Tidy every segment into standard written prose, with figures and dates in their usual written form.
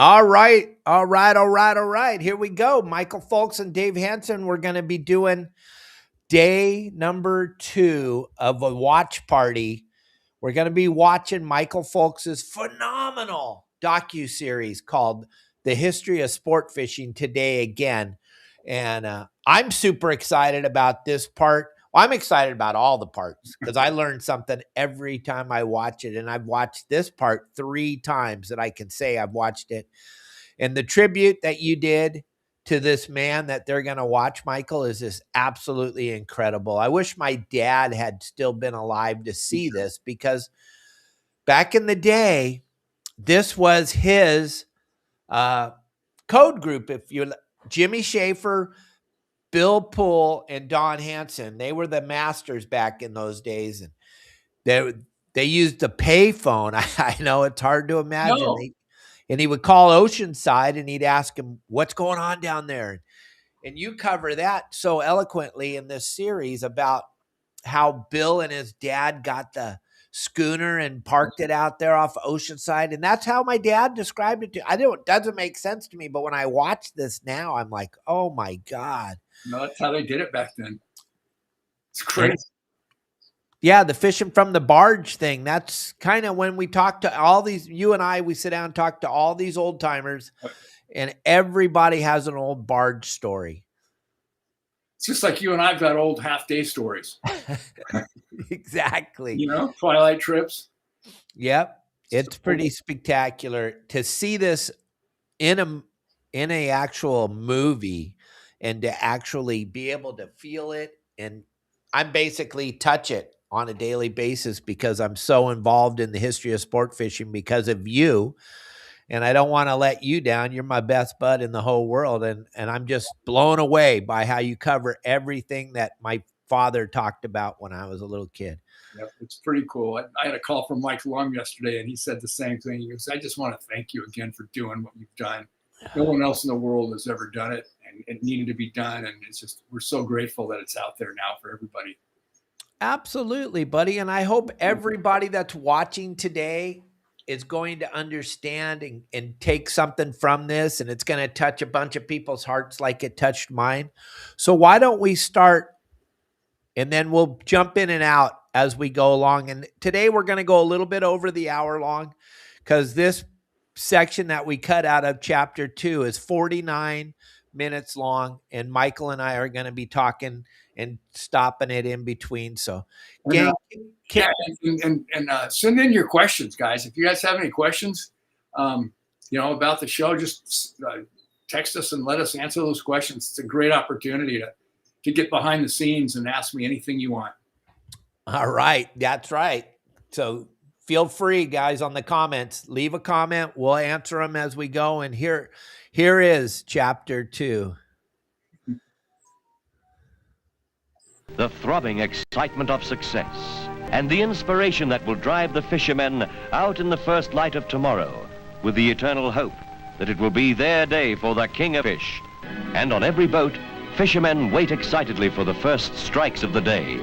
All right. Here we go. Michael Fowlkes and Dave Hansen. We're going to be doing day number 2 of a watch party. We're going to be watching Michael Fowlkes' phenomenal docuseries called The History of Sport Fishing today again. And I'm super excited about this part. Well, I'm excited about all the parts because I learn something every time I watch it. And I've watched this part 3 times that I can say I've watched it. And the tribute that you did to this man that they're going to watch, Michael, is just absolutely incredible. I wish my dad had still been alive to see this, because back in the day, this was his code group. Jimmy Schaefer, Bill Poole, and Don Hansen, they were the masters back in those days. And they used the pay phone. I know it's hard to imagine. No. And he would call Oceanside and he'd ask him, what's going on down there? And you cover that so eloquently in this series about how Bill and his dad got the schooner and parked it out there off Oceanside. And that's how my dad described it it doesn't make sense to me. But when I watch this now, I'm like, oh my God. No, that's how they did it back then. It's crazy. Yeah, the fishing from the barge thing. That's kind of when we talk to all these, you and I, we sit down and talk to all these old timers, and everybody has an old barge story. It's just like you and I've got old half-day stories. Exactly. Twilight trips. Yep. It's pretty spectacular to see this in a actual movie and to actually be able to feel it. And I'm basically touch it on a daily basis because I'm so involved in the history of sport fishing because of you. And I don't want to let you down. You're my best bud in the whole world. And I'm just blown away by how you cover everything that my father talked about when I was a little kid. Yep, it's pretty cool. I had a call from Mike Long yesterday, and he said the same thing. He goes, I just want to thank you again for doing what you've done. No one else in the world has ever done it, and it needed to be done. And it's just, we're so grateful that it's out there now for everybody. Absolutely, buddy. And I hope everybody that's watching today is going to understand and take something from this, and it's going to touch a bunch of people's hearts like it touched mine. So why don't we start, and then we'll jump in and out as we go along. And today we're going to go a little bit over the hour long because this section that we cut out of chapter 2 is 49 minutes long, and Michael and I are going to be talking and stopping it in between. So gang, and send in your questions, guys. If you guys have any questions, about the show, just text us and let us answer those questions. It's a great opportunity to get behind the scenes and ask me anything you want. All right. That's right. So feel free, guys, on the comments, leave a comment. We'll answer them as we go. And here is chapter 2. The throbbing excitement of success and the inspiration that will drive the fishermen out in the first light of tomorrow with the eternal hope that it will be their day for the king of fish. And on every boat, fishermen wait excitedly for the first strikes of the day.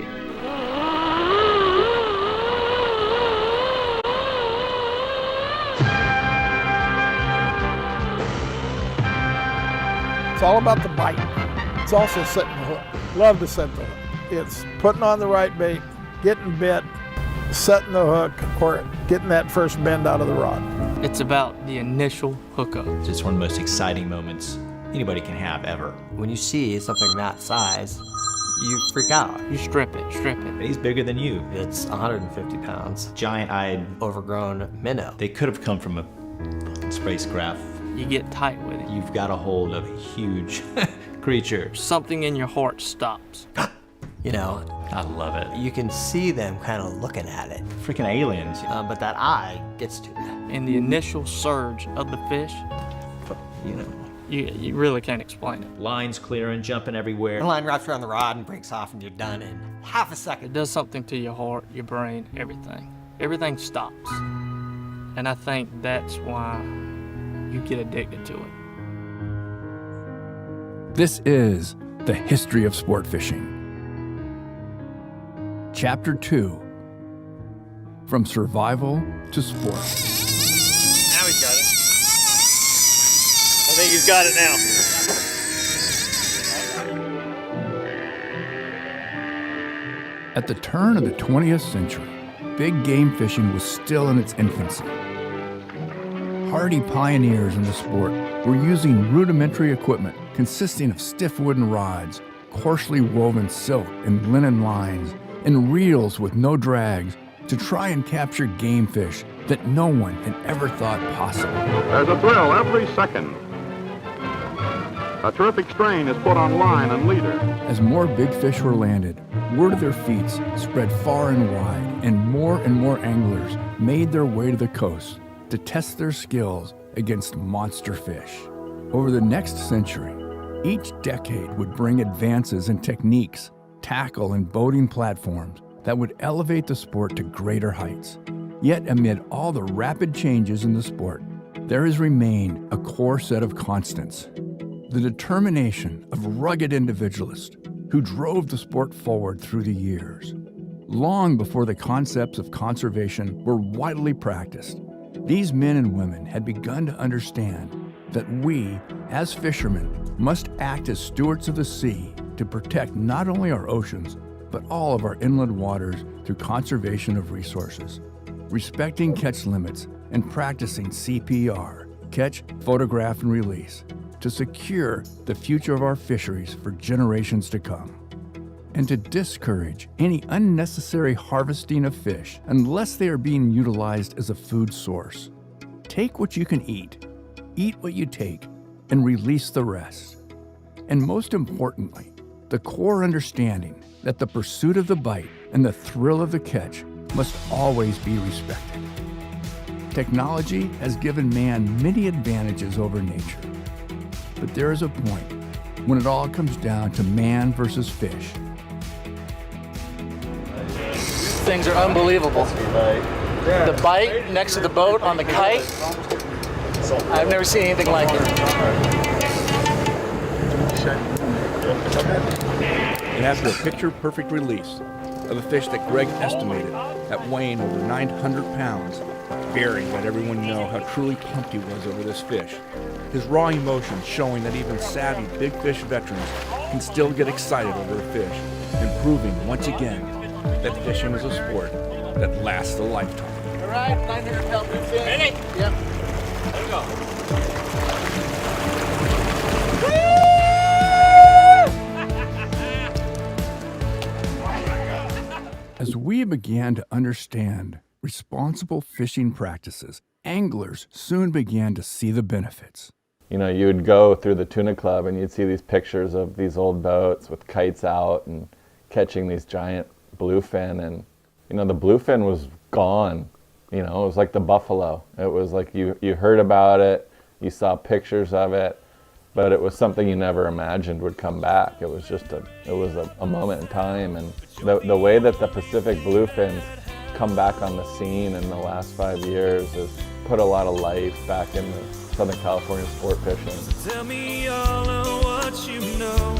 It's all about the bite. It's also setting the hook. Love to set the hook. It's putting on the right bait, getting bit, setting the hook, or getting that first bend out of the rod. It's about the initial hookup. It's just one of the most exciting moments anybody can have ever. When you see something that size, you freak out. You strip it. He's bigger than you. It's 150 pounds. Giant-eyed, overgrown minnow. They could have come from a spacecraft. You get tight with it. You've got a hold of a huge creature. Something in your heart stops. I love it. You can see them kind of looking at it. Freaking aliens. But that eye gets to it. And the initial surge of the fish, you really can't explain it. Lines clearing, jumping everywhere. The line wraps around the rod and breaks off, and you're done in half a second. It does something to your heart, your brain, everything. Everything stops. And I think that's why you get addicted to it. This is The History of Sport Fishing. Chapter 2, From Survival to Sport. Now he's got it. think he's got it now. At the turn of the 20th century, big game fishing was still in its infancy. Hardy pioneers in the sport were using rudimentary equipment consisting of stiff wooden rods, coarsely woven silk and linen lines, and reels with no drags to try and capture game fish that no one had ever thought possible. There's a thrill every second. A terrific strain is put on line and leader. As more big fish were landed, word of their feats spread far and wide, and more anglers made their way to the coast to test their skills against monster fish. Over the next century, each decade would bring advances in techniques, tackle, and boating platforms that would elevate the sport to greater heights. Yet amid all the rapid changes in the sport, there has remained a core set of constants. The determination of rugged individualists who drove the sport forward through the years. Long before the concepts of conservation were widely practiced, these men and women had begun to understand that we, as fishermen, must act as stewards of the sea to protect not only our oceans, but all of our inland waters through conservation of resources, respecting catch limits and practicing CPR, catch, photograph, and release, to secure the future of our fisheries for generations to come, and to discourage any unnecessary harvesting of fish unless they are being utilized as a food source. Take what you can eat what you take, and release the rest. And most importantly, the core understanding that the pursuit of the bite and the thrill of the catch must always be respected. Technology has given man many advantages over nature, but there is a point when it all comes down to man versus fish. Things are unbelievable. The bite next to the boat on the kite, I've never seen anything like it. And after a picture-perfect release of a fish that Greg estimated at weighing over 900 pounds, Barry let everyone know how truly pumped he was over this fish. His raw emotion showing that even savvy big fish veterans can still get excited over a fish, and proving once again that fishing is a sport that lasts a lifetime. All right, 900 pound bluefin. Ready? Yep. There we go. As we began to understand responsible fishing practices, anglers soon began to see the benefits. You know, you would go through the tuna club and you'd see these pictures of these old boats with kites out and catching these giant bluefin, and you know, the bluefin was gone. You know, it was like the buffalo. It was like you heard about it, you saw pictures of it, but it was something you never imagined would come back. It was just a moment in time, and the way that the Pacific bluefins come back on the scene in the last 5 years has put a lot of life back in the Southern California sport fishing. Tell me all of what you know.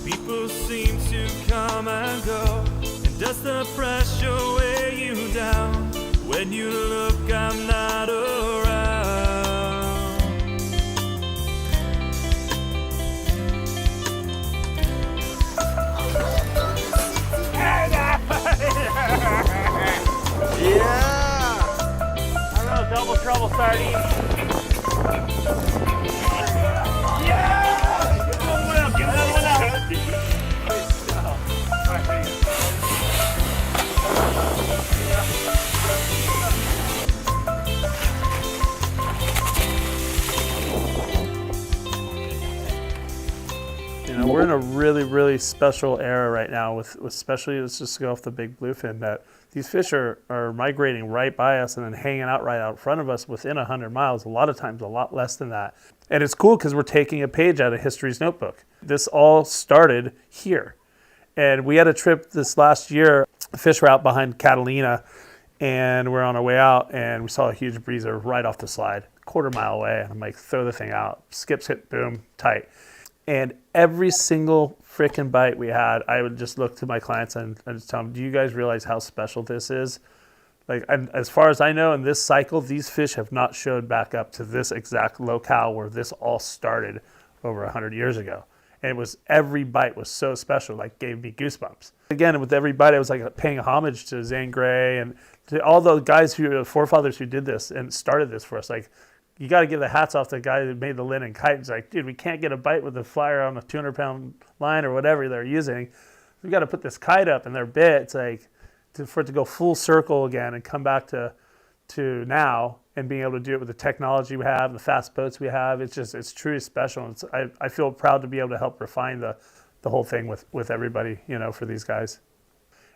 People seem to come and go, and does the pressure weigh you down? When you look, I'm not around. Yeah! I don't know, double trouble sardine. Yeah! Get another one out, get another one out. You know, we're in a really, really special era right now with especially, let's just go off the big bluefin, that these fish are migrating right by us and then hanging out right out in front of us within 100 miles, a lot of times a lot less than that. And it's cool because we're taking a page out of history's notebook. This all started here. And we had a trip this last year, the fish were out behind Catalina, and we're on our way out and we saw a huge breezer right off the slide, quarter mile away. And I'm like, throw the thing out, skips, hit, boom, tight. And every single frickin' bite we had, I would just look to my clients and just tell them, do you guys realize how special this is? Like, and as far as I know, in this cycle, these fish have not showed back up to this exact locale where this all started over 100 years ago. And it was, every bite was so special, like gave me goosebumps. Again, with every bite, I was like paying homage to Zane Grey and to all the guys who, forefathers who did this and started this for us. Like, you got to give the hats off to the guy that made the linen kite. He's like, dude, we can't get a bite with a flyer on a 200-pound line or whatever they're using. We got to put this kite up and their bit. It's like, for it to go full circle again and come back to now and being able to do it with the technology we have, the fast boats we have, it's truly special. I feel proud to be able to help refine the whole thing with everybody, for these guys.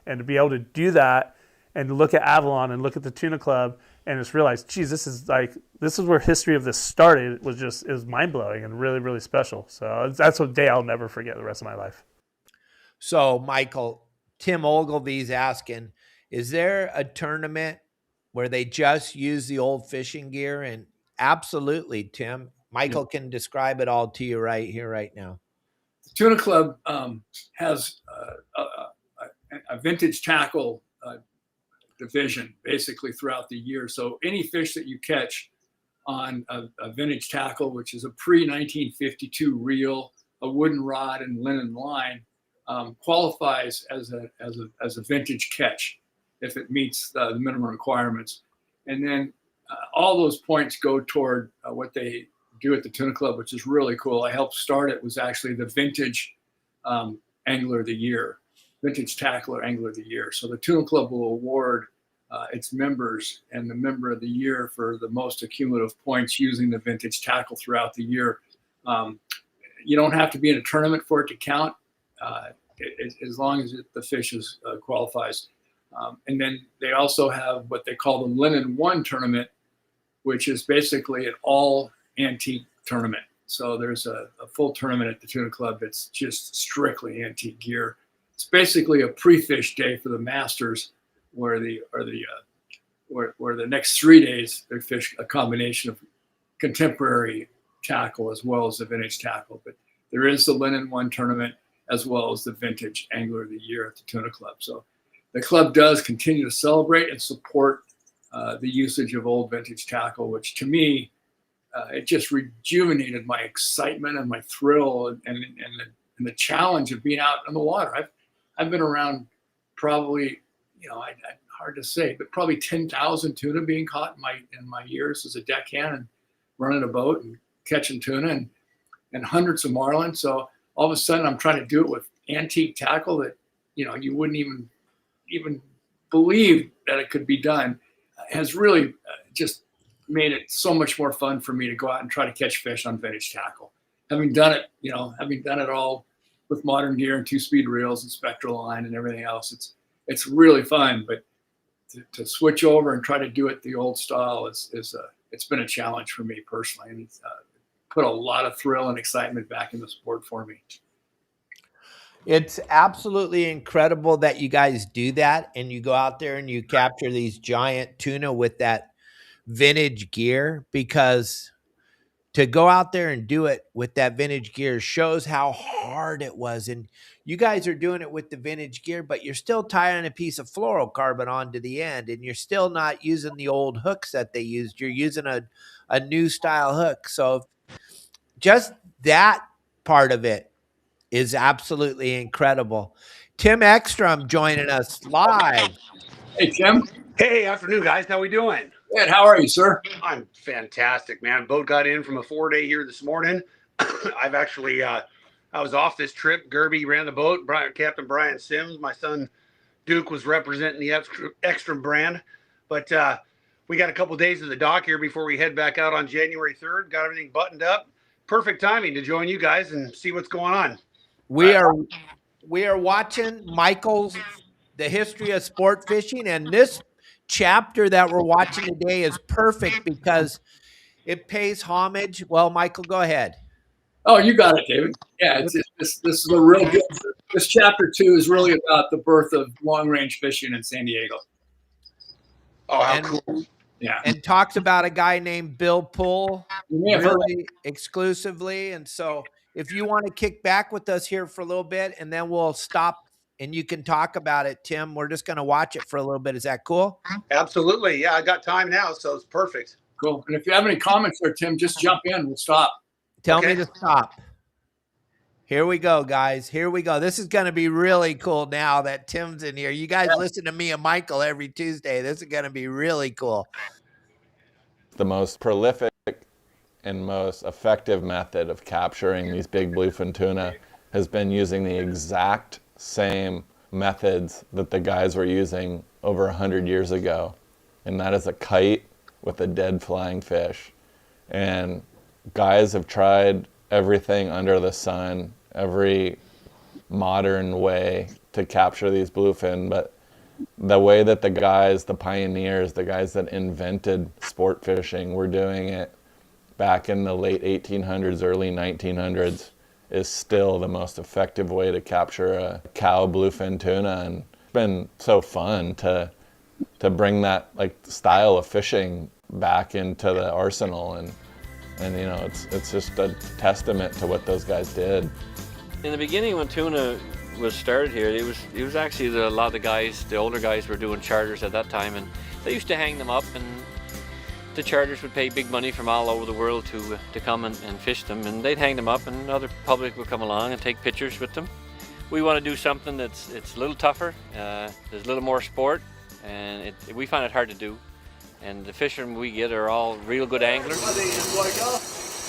And to be able to do that and look at Avalon and look at the Tuna Club and just realize, geez, this is where history of this started, it was mind-blowing and really, really special. So that's a day I'll never forget the rest of my life. So, Michael, Tim Ogilvy's asking, is there a tournament where they just use the old fishing gear? And absolutely, Tim. Michael can describe it all to you right here, right now. The Tuna Club has a vintage tackle division basically throughout the year. So any fish that you catch on a vintage tackle, which is a pre-1952 reel, a wooden rod, and linen line, qualifies as a vintage catch if it meets the minimum requirements. And then all those points go toward what they do at the Tuna Club, which is really cool. I helped start it, was actually the vintage angler of the year, vintage tackler angler of the year. So the Tuna Club will award its members and the member of the year for the most cumulative points using the vintage tackle throughout the year. You don't have to be in a tournament for it to count. As long as the fish qualifies. And then they also have what they call the Linen One tournament, which is basically an all antique tournament. So there's a full tournament at the Tuna Club that's just strictly antique gear. It's basically a pre-fish day for the masters, where the next 3 days they fish a combination of contemporary tackle as well as the vintage tackle. But there is the Linen One tournament as well as the vintage angler of the year at the Tuna Club. So the club does continue to celebrate and support the usage of old vintage tackle, which to me, it just rejuvenated my excitement and my thrill and the challenge of being out on the water. I've been around probably, hard to say, but probably 10,000 tuna being caught in my years as a deckhand and running a boat and catching tuna and hundreds of marlin. So all of a sudden I'm trying to do it with antique tackle that, you wouldn't even believe that it could be done. Has really just made it so much more fun for me to go out and try to catch fish on vintage tackle. Having done it all with modern gear and 2-speed reels and spectral line and everything else, it's really fun. But to switch over and try to do it the old style it's been a challenge for me personally, and it's put a lot of thrill and excitement back in the sport for me. It's absolutely incredible that you guys do that and you go out there and you capture these giant tuna with that vintage gear, because to go out there and do it with that vintage gear shows how hard it was. And you guys are doing it with the vintage gear, but you're still tying a piece of fluorocarbon onto the end, and you're still not using the old hooks that they used. You're using a new style hook. So just that part of it is absolutely incredible. Tim Ekstrom joining us live. Hey, Tim. Hey, afternoon, guys. How we doing? Good. How are you, sir? I'm fantastic, man. Boat got in from a 4-day here this morning. I've actually, I was off this trip. Gerby ran the boat. Captain Brian Sims, my son Duke, was representing the Ekstrom brand. But we got a couple days at the dock here before we head back out on January 3rd. Got everything buttoned up. Perfect timing to join you guys and see what's going on. We are watching Michael's The History of Sport Fishing, and this chapter that we're watching today is perfect because it pays homage. Well, Michael, go ahead. Oh, you got it, David. Yeah, this is a real good. This chapter 2 is really about the birth of long range fishing in San Diego. Oh, how cool! Yeah, and talks about a guy named Bill Poole really exclusively. And so if you want to kick back with us here for a little bit, and then we'll stop and you can talk about it, Tim. We're just going to watch it for a little bit. Is that cool? Absolutely. Yeah, I got time now, so it's perfect. Cool. And if you have any comments there, Tim, just jump in. We'll stop. Tell me to stop. Here we go, guys. Here we go. This is going to be really cool now that Tim's in here. You guys listen to me and Michael every Tuesday. This is going to be really cool. The most prolific and most effective method of capturing these big bluefin tuna has been using the exact same methods that the guys were using over 100 years ago. And that is a kite with a dead flying fish. And guys have tried everything under the sun, every modern way to capture these bluefin, but the way that the guys, the pioneers, the guys that invented sport fishing were doing it back in the late 1800s, early 1900s is still the most effective way to capture a cow bluefin tuna. And it's been so fun to bring that like style of fishing back into the arsenal, and you know, it's just a testament to what those guys did. In the beginning, when tuna was started here, it was actually a lot of the guys, the older guys, were doing charters at that time, and they used to hang them up, and the charters would pay big money from all over the world to come and fish them, and they'd hang them up, and other public would come along and take pictures with them. We want to do something it's a little tougher, there's a little more sport, and we find it hard to do. And the fishermen we get are all real good anglers.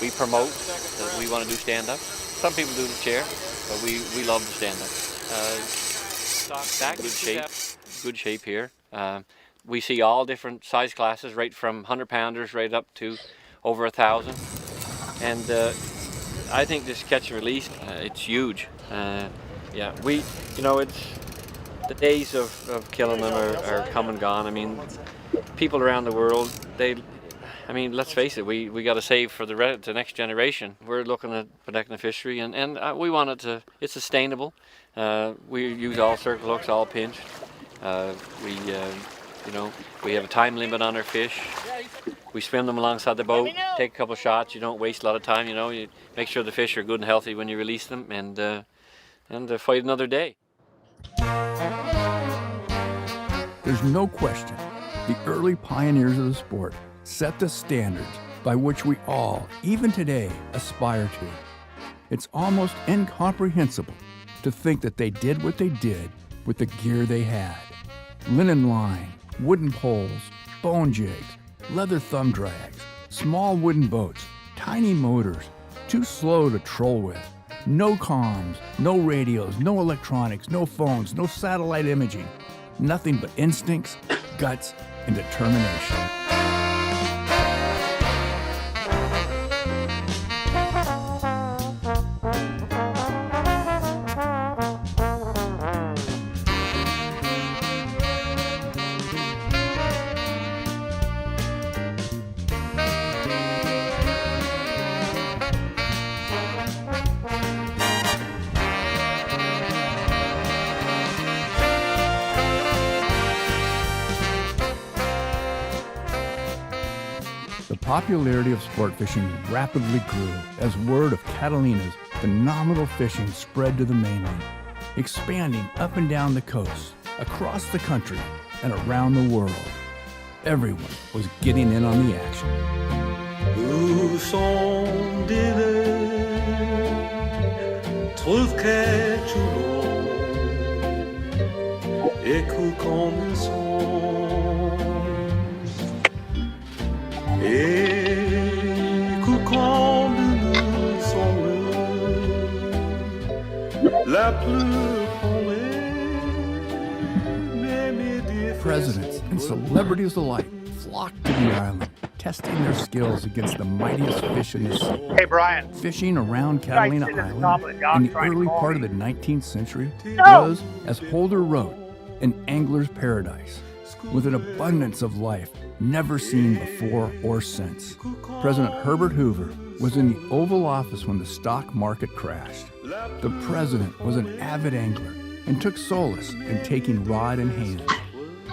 We promote that we want to do stand-up. Some people do the chair, but we love the stand-up. Stock, good shape here. We see all different size classes, right from 100-pounders right up to over 1,000. And I think this catch and release, it's huge. Yeah, it's the days of killing them are come and gone. I mean, people around the world, let's face it, we got to save for the next generation. We're looking at protecting the fishery, and we want it to, it's sustainable. We use all circle hooks, all pinch. We have a time limit on our fish. We swim them alongside the boat, take a couple shots. You don't waste a lot of time, you make sure the fish are good and healthy when you release them, and fight another day. There's no question. The early pioneers of the sport set the standards by which we all, even today, aspire to. It's almost incomprehensible to think that they did what they did with the gear they had. Linen line, wooden poles, bone jigs, leather thumb drags, small wooden boats, tiny motors, too slow to troll with, no comms, no radios, no electronics, no phones, no satellite imaging, nothing but instincts, guts, and determination. The popularity of sport fishing rapidly grew as word of Catalina's phenomenal fishing spread to the mainland, expanding up and down the coast, across the country, and around the world. Everyone was getting in on the action. Où sont des trouve quelque écoute comme le son écoute comme le son la pluie Presidents and celebrities alike flocked to the island, testing their skills against the mightiest fish in the sea. Hey, Brian. Fishing around Catalina Island in the early part of the 19th century No! was, as Holder wrote, an angler's paradise, with an abundance of life never seen before or since. President Herbert Hoover was in the Oval Office when the stock market crashed. The president was an avid angler and took solace in taking rod in hand.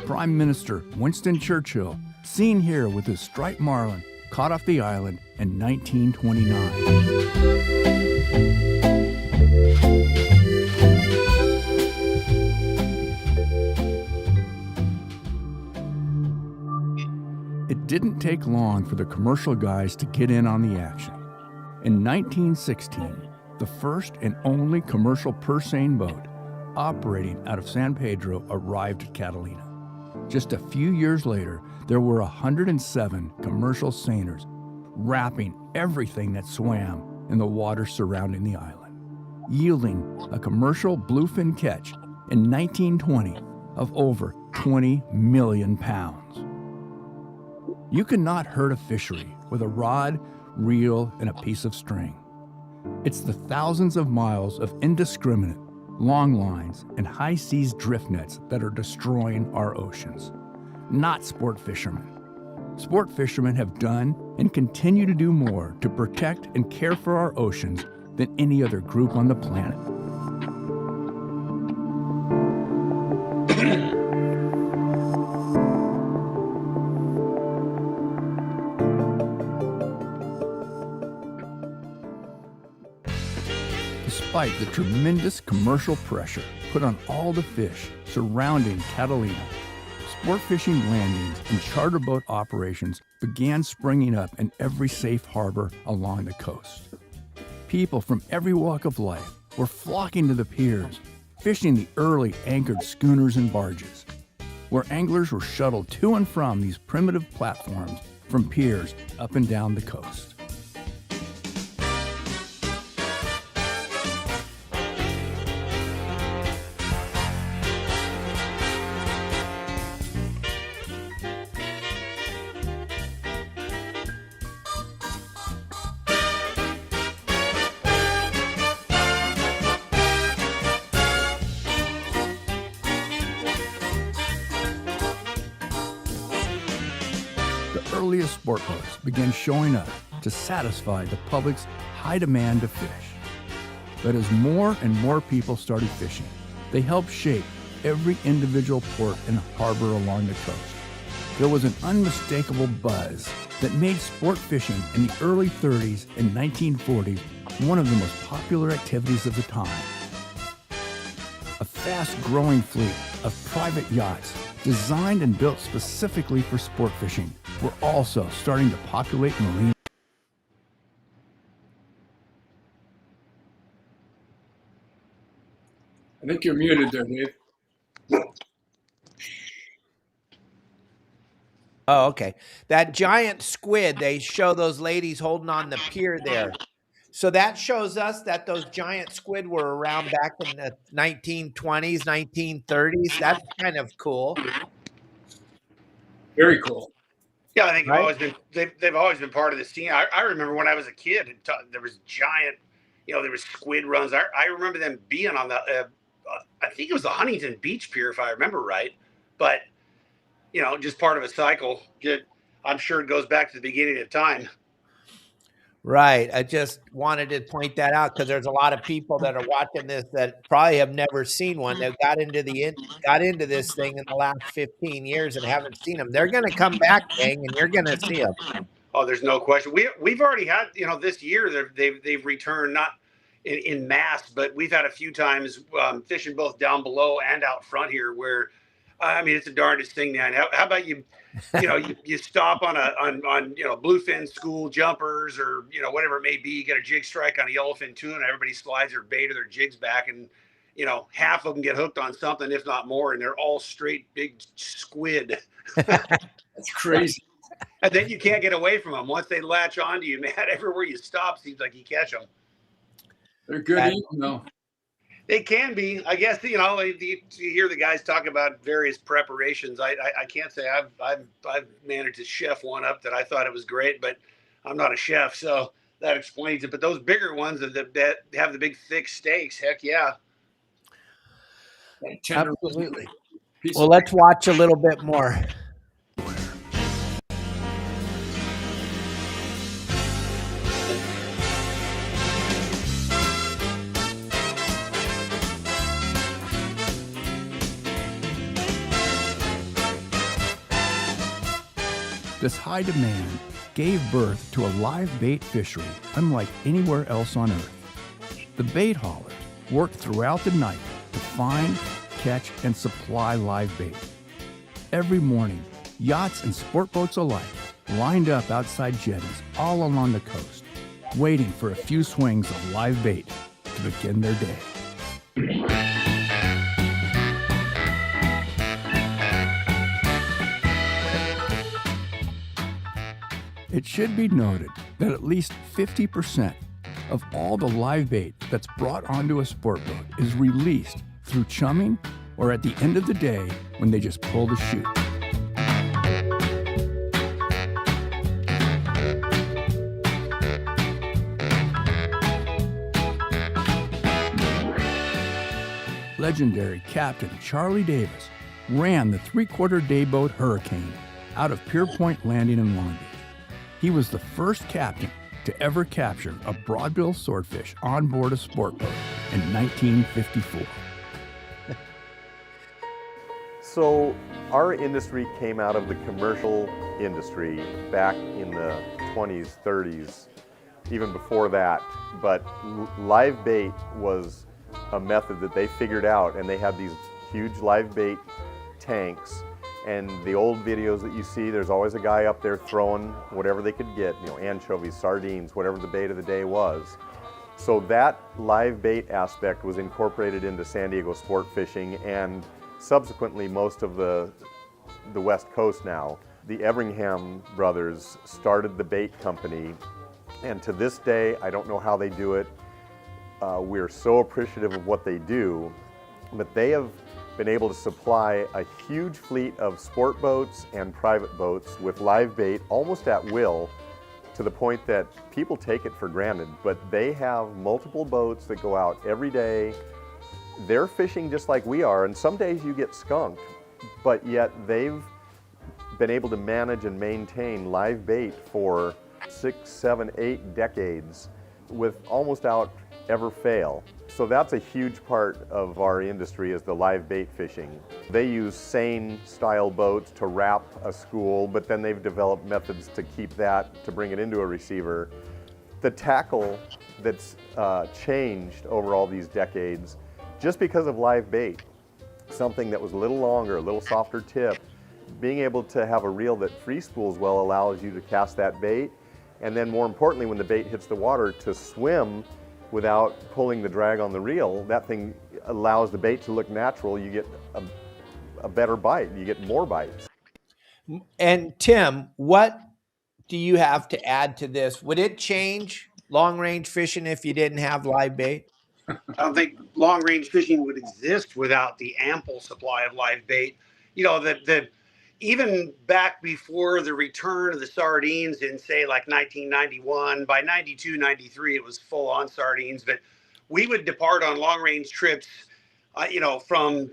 Prime Minister Winston Churchill, seen here with his striped marlin, caught off the island in 1929. It didn't take long for the commercial guys to get in on the action. In 1916, the first and only commercial purse-seine boat operating out of San Pedro arrived at Catalina. Just a few years later, there were 107 commercial seiners wrapping everything that swam in the water surrounding the island, yielding a commercial bluefin catch in 1920 of over 20 million pounds. You cannot hurt a fishery with a rod, reel, and a piece of string. It's the thousands of miles of indiscriminate, long lines, and high seas drift nets that are destroying our oceans, not sport fishermen. Sport fishermen have done and continue to do more to protect and care for our oceans than any other group on the planet. Despite the tremendous commercial pressure put on all the fish surrounding Catalina, sport fishing landings and charter boat operations began springing up in every safe harbor along the coast. People from every walk of life were flocking to the piers, fishing the early anchored schooners and barges, where anglers were shuttled to and from these primitive platforms from piers up and down the coast. Earliest sport boats began showing up to satisfy the public's high demand to fish. But as more and more people started fishing, they helped shape every individual port and harbor along the coast. There was an unmistakable buzz that made sport fishing in the early 30s and 1940s one of the most popular activities of the time. A fast-growing fleet of private yachts designed and built specifically for sport fishing were also starting to populate marine. I think you're muted there, Dave. Oh, okay. That giant squid, they show those ladies holding on the pier there. So that shows us that those giant squid were around back in the 1920s, 1930s. That's kind of cool. Very cool. Yeah, I think they've always been part of the scene. I remember when I was a kid, there was giant, there was squid runs. I remember them being on the, I think it was the Huntington Beach Pier, if I remember right. But, just part of a cycle. I'm sure it goes back to the beginning of time. Right. I just wanted to point that out because there's a lot of people that are watching this that probably have never seen one. That got into this thing in the last 15 years and haven't seen them. They're going to come back, gang, and you're going to see them. Oh, there's no question. We've already had, this year they've returned, not in mass, but we've had a few times fishing both down below and out front here where, it's the darndest thing, man. How about you stop on bluefin school jumpers or, whatever it may be, you get a jig strike on a yellowfin tuna and everybody slides their bait or their jigs back and, half of them get hooked on something, if not more, and they're all straight big squid. That's crazy. And then you can't get away from them. Once they latch onto you, man, everywhere you stop seems like you catch them. They're good eating, though. They can be, I guess. You hear the guys talk about various preparations. I can't say I've managed to chef one up that I thought it was great, but I'm not a chef, so that explains it. But those bigger ones that have the big thick steaks, heck yeah. Absolutely. Well, let's watch a little bit more. This high demand gave birth to a live bait fishery unlike anywhere else on Earth. The bait haulers worked throughout the night to find, catch, and supply live bait. Every morning, yachts and sport boats alike lined up outside jetties all along the coast, waiting for a few swings of live bait to begin their day. It should be noted that at least 50% of all the live bait that's brought onto a sport boat is released through chumming or at the end of the day when they just pull the chute. Legendary Captain Charlie Davis ran the 3/4 day boat Hurricane out of Pier Point Landing in Long Beach. He was the first captain to ever capture a broadbill swordfish on board a sport boat in 1954. So our industry came out of the commercial industry back in the 20s, 30s, even before that. But live bait was a method that they figured out, and they had these huge live bait tanks. And the old videos that you see, there's always a guy up there throwing whatever they could get, you know, anchovies, sardines, whatever the bait of the day was. So that live bait aspect was incorporated into San Diego sport fishing and subsequently most of the West Coast now. The Everingham brothers started the bait company, and to this day, I don't know how they do it. We're so appreciative of what they do, but they have been able to supply a huge fleet of sport boats and private boats with live bait almost at will, to the point that people take it for granted. But they have multiple boats that go out every day. They're fishing just like we are, and some days you get skunked, but yet they've been able to manage and maintain live bait for 6, 7, 8 decades with almost out ever fail. So that's a huge part of our industry, is the live bait fishing. They use seine style boats to wrap a school, but then they've developed methods to keep that, to bring it into a receiver. The tackle that's changed over all these decades, just because of live bait, something that was a little longer, a little softer tip, being able to have a reel that free spools well allows you to cast that bait, and then more importantly, when the bait hits the water, to swim without pulling the drag on the reel. That thing allows the bait to look natural. You get a better bite. You get more bites. And Tim, what do you have to add to this? Would it change long range fishing if you didn't have live bait? I don't think long range fishing would exist without the ample supply of live bait. You know, even back before the return of the sardines in, say, like 1991, by 92, 93, it was full on sardines. But we would depart on long range trips, you know, from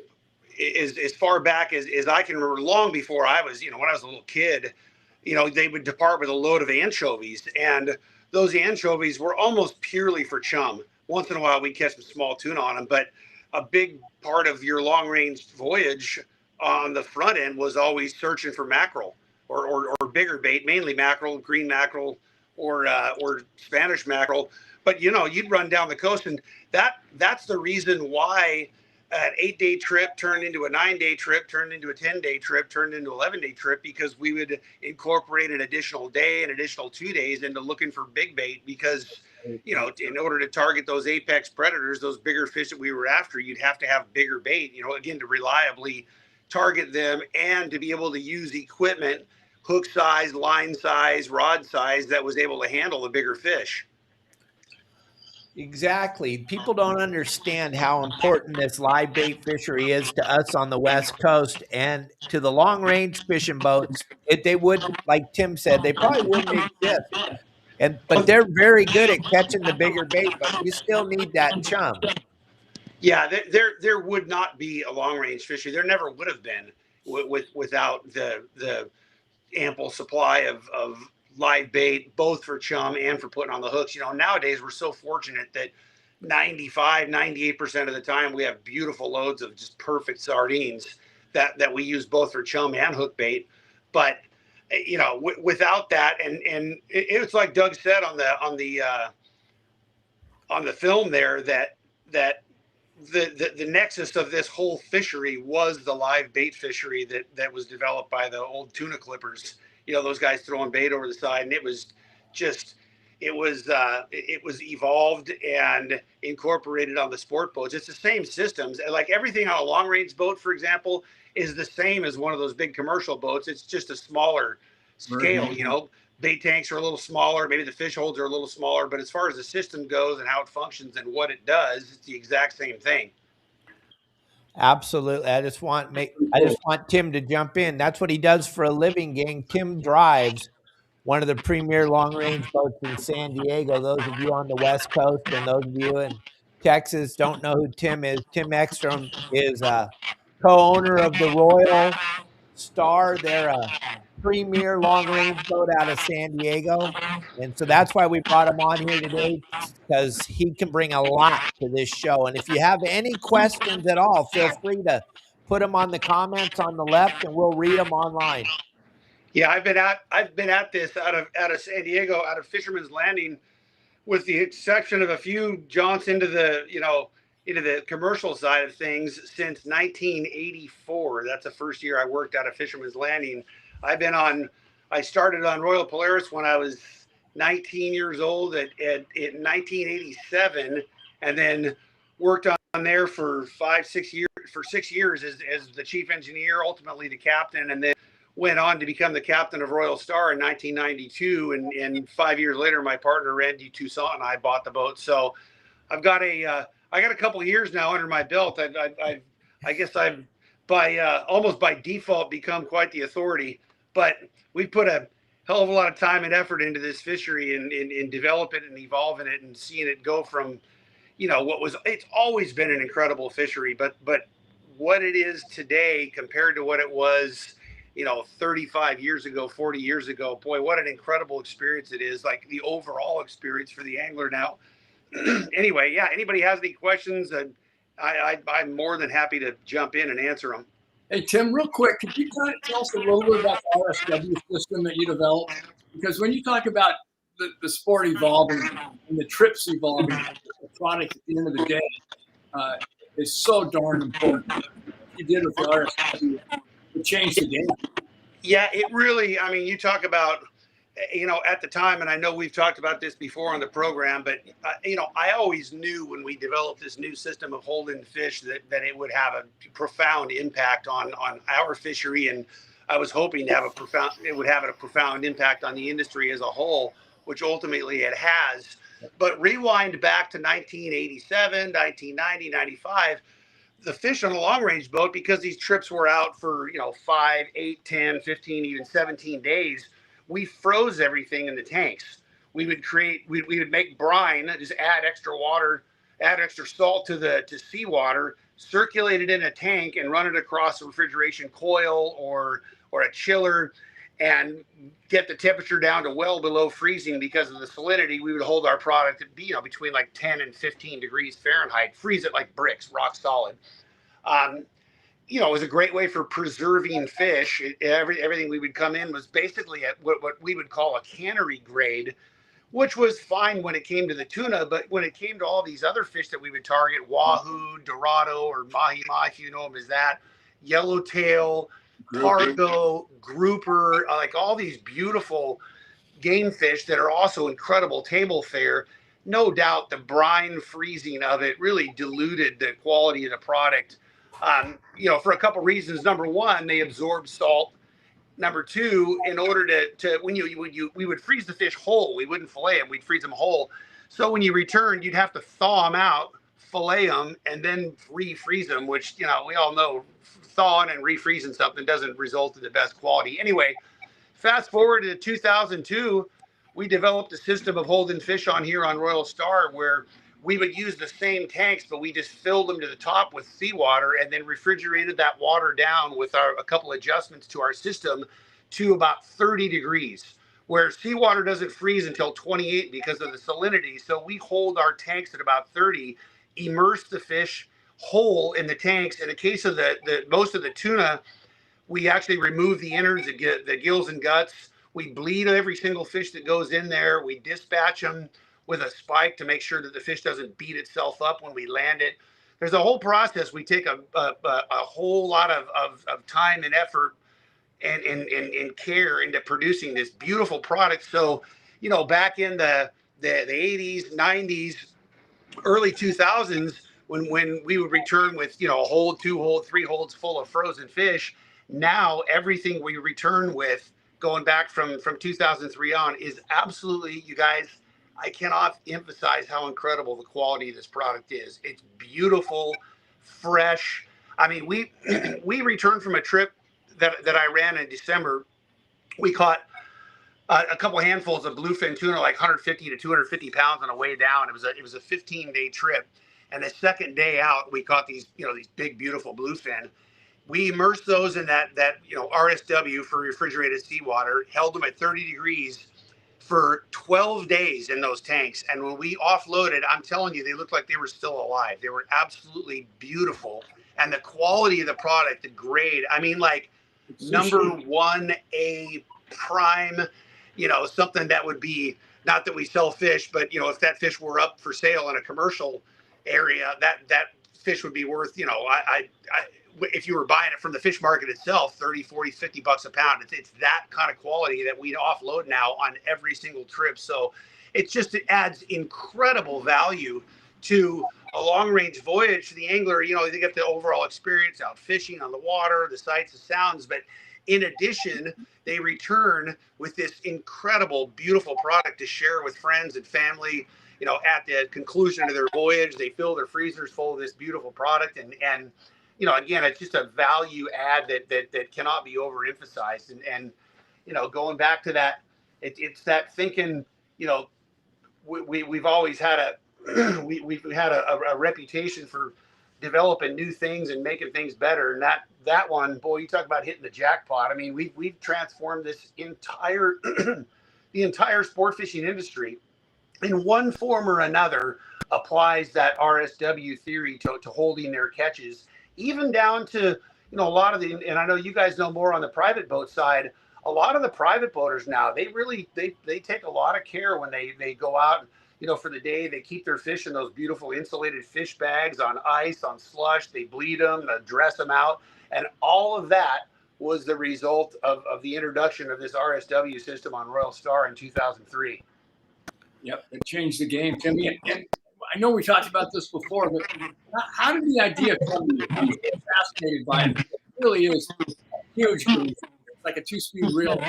as far back as I can remember, long before I was, you know, when I was a little kid, you know, they would depart with a load of anchovies. And those anchovies were almost purely for chum. Once in a while, we'd catch some small tuna on them. But a big part of your long range voyage on the front end was always searching for mackerel or bigger bait, mainly mackerel, green mackerel, or Spanish mackerel. But, you know, you'd run down the coast, and that's the reason why an 8-day trip turned into a 9-day trip, turned into a 10-day trip, turned into 11-day trip, because we would incorporate an additional day, an additional 2 days into looking for big bait, because, you know, in order to target those apex predators, those bigger fish that we were after, you'd have to have bigger bait, you know, again, to reliably target them and to be able to use equipment, hook size, line size, rod size, that was able to handle the bigger fish. Exactly. People don't understand how important this live bait fishery is to us on the West Coast, and to the long range fishing boats. They would, like Tim said, they probably wouldn't exist. But they're very good at catching the bigger bait, but you still need that chum. Yeah, there would not be a long range fishery. There never would have been without the ample supply of live bait, both for chum and for putting on the hooks. You know, nowadays we're so fortunate that 98% of the time we have beautiful loads of just perfect sardines that we use both for chum and hook bait. But, you know, without that, and it's like Doug said on the film there, that the nexus of this whole fishery was the live bait fishery that was developed by the old tuna clippers. those guys throwing bait over the side, and it was evolved and incorporated on the sport boats. It's the same systems, and like everything on a long range boat, for example, is the same as one of those big commercial boats. It's just a smaller scale. Bait tanks are a little smaller, maybe the fish holds are a little smaller, but as far as the system goes and how it functions and what it does, it's the exact same thing. Absolutely. I just want Tim to jump in. That's what he does for a living, gang. Tim drives one of the premier long-range boats in San Diego. Those of you on the West Coast and those of you in Texas don't know who Tim is. Tim Ekstrom is a co-owner of the Royal Star. They're a premier long-range boat out of San Diego. And so that's why we brought him on here today, because he can bring a lot to this show. And if you have any questions at all, feel free to put them on the comments on the left and we'll read them online. Yeah, I've been at this out of San Diego, out of Fisherman's Landing, with the exception of a few jaunts into the commercial side of things since 1984. That's the first year I worked out of Fisherman's Landing. I started on Royal Polaris when I was 19 years old in 1987, and then worked on there for 6 years as the chief engineer, ultimately the captain, and then went on to become the captain of Royal Star in 1992. And 5 years later, my partner Randy Toussaint and I bought the boat. So I've got I got a couple of years now under my belt. I guess I've almost by default become quite the authority. But we put a hell of a lot of time and effort into this fishery and develop it and evolving it and seeing it go from, it's always been an incredible fishery, but what it is today compared to what it was, 35 years ago, 40 years ago, boy, what an incredible experience it is, like the overall experience for the angler now. Anyway, yeah, anybody has any questions, I'm more than happy to jump in and answer them. Hey, Tim, real quick, could you tell us a little bit about the RSW system that you developed? Because when you talk about the sport evolving and the trips evolving, the product at the end of the day is so darn important. What you did with the RSW, it changed the game. Yeah, it really, you talk about, at the time, and I know we've talked about this before on the program, but, I always knew when we developed this new system of holding fish that it would have a profound impact on our fishery. And I was hoping to have it would have a profound impact on the industry as a whole, which ultimately it has. But rewind back to 1987, 1990, 95, the fish on a long range boat, because these trips were out for, 5, 8, 10, 15, even 17 days, we froze everything in the tanks. We would make brine, just add extra water, add extra salt to seawater, circulate it in a tank and run it across a refrigeration coil or a chiller and get the temperature down to well below freezing. Because of the salinity, we would hold our product at between like 10 and 15 degrees Fahrenheit, freeze it like bricks, rock solid. It was a great way for preserving fish. Everything we would come in was basically at what we would call a cannery grade, which was fine when it came to the tuna. But when it came to all these other fish that we would target, wahoo, dorado, or mahi-mahi, if you know them as that, yellowtail, pargo, grouper, like all these beautiful game fish that are also incredible table fare, no doubt the brine freezing of it really diluted the quality of the product. For a couple reasons. Number one, they absorb salt. Number two, in order to when we would freeze the fish whole, we wouldn't fillet them, we'd freeze them whole. So when you returned, you'd have to thaw them out, fillet them, and then refreeze them, which, we all know thawing and refreezing something doesn't result in the best quality. Anyway, fast forward to 2002, we developed a system of holding fish on here on Royal Star where we would use the same tanks, but we just filled them to the top with seawater and then refrigerated that water down with a couple adjustments to our system to about 30 degrees, where seawater doesn't freeze until 28 because of the salinity. So we hold our tanks at about 30, immerse the fish whole in the tanks. In the case of the most of the tuna, we actually remove the innards, the gills and guts. We bleed every single fish that goes in there. We dispatch them with a spike to make sure that the fish doesn't beat itself up when we land it. There's a whole process. We take a whole lot of time and effort and care into producing this beautiful product. So, you know, back in the 80s, 90s, early 2000s, when we would return with, you know, a hold, 2 hold, 3 holds full of frozen fish, now everything we return with going back from 2003 on is absolutely, you guys, I cannot emphasize how incredible the quality of this product is. It's beautiful, fresh. I mean, we we returned from a trip that I ran in December. We caught a couple handfuls of bluefin tuna, like 150 to 250 pounds on the way down. It was a 15-day trip, and the second day out, we caught these, you know, these big, beautiful bluefin. We immersed those in that you know, RSW for refrigerated seawater, held them at 30 degrees for 12 days in those tanks. And when we offloaded, I'm telling you, they looked like they were still alive. They were absolutely beautiful. And the quality of the product, the grade, I mean, like number 1A prime, you know, something that would be, not that we sell fish, but, you know, if that fish were up for sale in a commercial area, that fish would be worth, you know, if you were buying it from the fish market itself, 30, 40, 50 bucks a pound. It's that kind of quality that we offload now on every single trip. So it adds incredible value to a long range voyage to the angler. You know, they get the overall experience out fishing on the water, the sights, the sounds, but in addition, they return with this incredible, beautiful product to share with friends and family. You know, at the conclusion of their voyage, they fill their freezers full of this beautiful product. And you know, again, it's just a value add that cannot be overemphasized. And you know, going back to that, it's that thinking. You know, we've always had we've had a reputation for developing new things and making things better. And that one, boy, you talk about hitting the jackpot. I mean, we've transformed this entire the entire sport fishing industry in one form or another. Applies that RSW theory to holding their catches, even down to, you know, a lot of and I know you guys know more on the private boat side. A lot of the private boaters now, they take a lot of care when they go out, you know, for the day. They keep their fish in those beautiful insulated fish bags on ice, on slush. They bleed them, dress them out. And all of that was the result of the introduction of this RSW system on Royal Star in 2003. Yep, it changed the game, Timmy. And I know we talked about this before, but how did the idea come to you? I'm fascinated by it. It really is huge. It's like a 2-speed reel.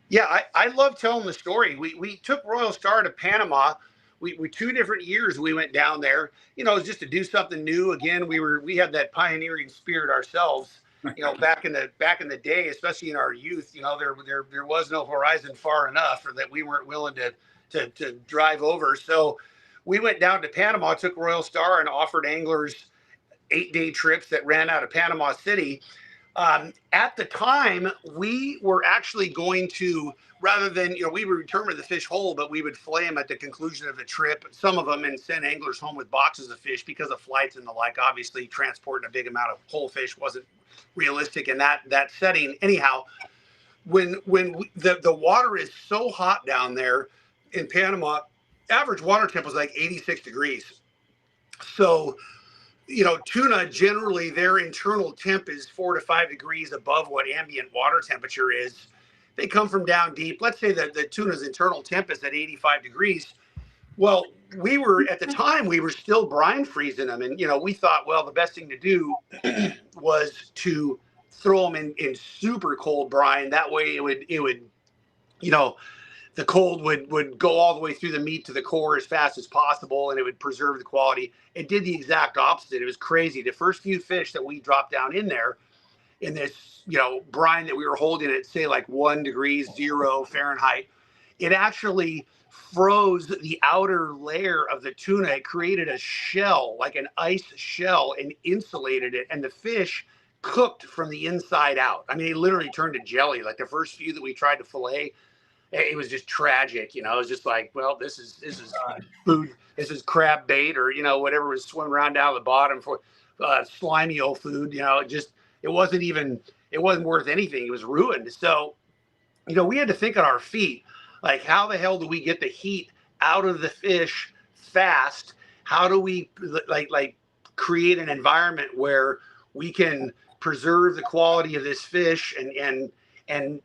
Yeah, I love telling the story. We took Royal Star to Panama. We 2 different years we went down there, you know, just to do something new. Again, we had that pioneering spirit ourselves, you know, back in the day, especially in our youth. You know, there was no horizon far enough, or that we weren't willing to drive over. So we went down to Panama, took Royal Star, and offered anglers 8-day trips that ran out of Panama City. At the time, we were actually going to, rather than, you know, we would return to the fish whole, but we would fillet them at the conclusion of the trip, some of them, and send anglers home with boxes of fish because of flights and the like. Obviously, transporting a big amount of whole fish wasn't realistic in that setting. Anyhow, when the water is so hot down there in Panama, average water temp was like 86 degrees. So, you know, tuna, generally their internal temp is 4 to 5 degrees above what ambient water temperature is. They come from down deep. Let's say that the tuna's internal temp is at 85 degrees. Well, at the time, we were still brine freezing them. And, you know, we thought, well, the best thing to do was to throw them in super cold brine. That way it would, you know, the cold would go all the way through the meat to the core as fast as possible, and it would preserve the quality. It did the exact opposite. It was crazy. The first few fish that we dropped down in there, in this, you know, brine that we were holding at, say, like 1 degree 0 Fahrenheit, it actually froze the outer layer of the tuna. It created a shell, like an ice shell, and insulated it. And the fish cooked from the inside out. I mean, it literally turned to jelly. Like the first few that we tried to fillet, it was just tragic. You know, it was just like, well, this is food. This is crab bait, or, you know, whatever was swimming around down the bottom for slimy old food. You know, it wasn't worth anything. It was ruined. So, you know, we had to think on our feet, like, how the hell do we get the heat out of the fish fast? How do we like create an environment where we can preserve the quality of this fish and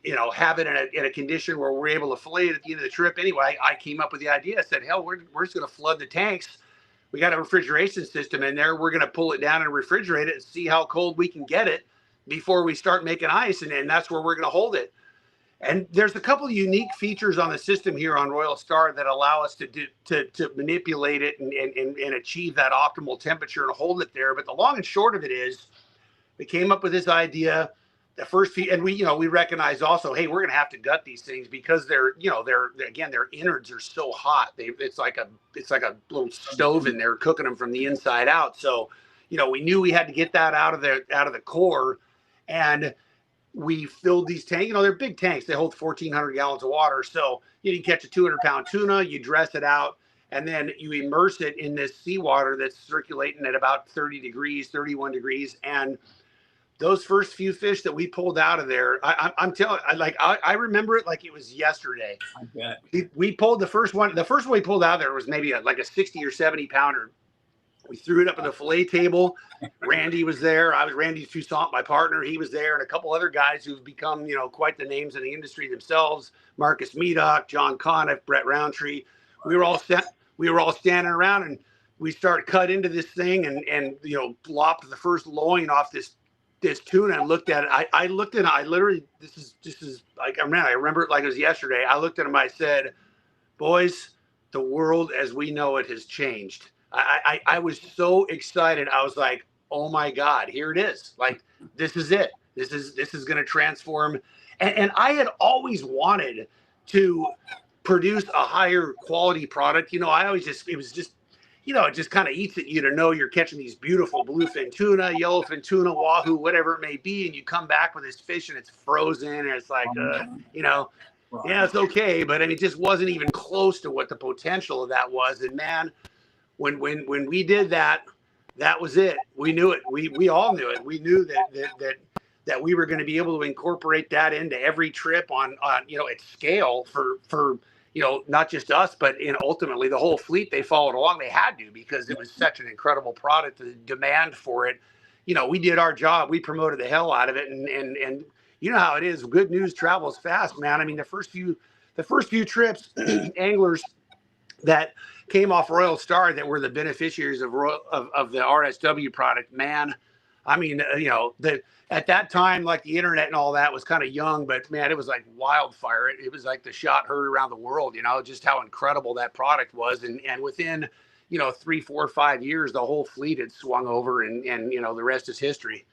you know, have it in a condition where we're able to fillet it at the end of the trip. Anyway, I came up with the idea. I said, hell, we're just going to flood the tanks. We got a refrigeration system in there. We're going to pull it down and refrigerate it and see how cold we can get it before we start making ice. And that's where we're going to hold it. And there's a couple of unique features on the system here on Royal Star that allow us to manipulate it and achieve that optimal temperature and hold it there. But the long and short of it is, we came up with this idea. The first few, and we recognize also, hey, we're going to have to gut these things because they're their innards are so hot. It's like a little stove in there cooking them from the inside out. So, we knew we had to get that out of the core, and we filled these tanks. They're big tanks. They hold 1,400 gallons of water. So you catch a 200-pound tuna, you dress it out, and then you immerse it in this seawater that's circulating at about 30 degrees, 31 degrees, and those first few fish that we pulled out of there, I'm telling, I remember it like it was yesterday. I bet. We pulled the first one. The first one we pulled out of there was maybe like a 60 or 70 pounder. We threw it up on the fillet table. Randy was there. I was Randy Toussaint, my partner. He was there, and a couple other guys who've become, quite the names in the industry themselves. Marcus Meadock, John Conniff, Brett Roundtree. We were all standing around, and we started cut into this thing and lopped the first loin off this tuna and looked at it. I looked at it. I literally, this is like, I remember it like it was yesterday. I looked at him. I said, boys, the world as we know it has changed. I was so excited. I was like, oh my God, here it is. Like, this is it. This is going to transform. And I had always wanted to produce a higher quality product. It just kind of eats at you to know you're catching these beautiful bluefin tuna, yellowfin tuna, wahoo, whatever it may be. And you come back with this fish and it's frozen and it's like, yeah, it's okay. But it just wasn't even close to what the potential of that was. And man, when we did that, that was it. We knew it. We all knew it. We knew that we were going to be able to incorporate that into every trip on at scale for not just us, but ultimately the whole fleet. They followed along. They had to, because it was such an incredible product. The demand for it, we did our job. We promoted the hell out of it, and you know how it is. Good news travels fast, man. The first few trips, anglers that came off Royal Star that were the beneficiaries of the RSW product, man. At that time, like the internet and all that was kind of young, but man, it was like wildfire. It was like the shot heard around the world, just how incredible that product was. And within, 3, 4, 5 years, the whole fleet had swung over, and the rest is history.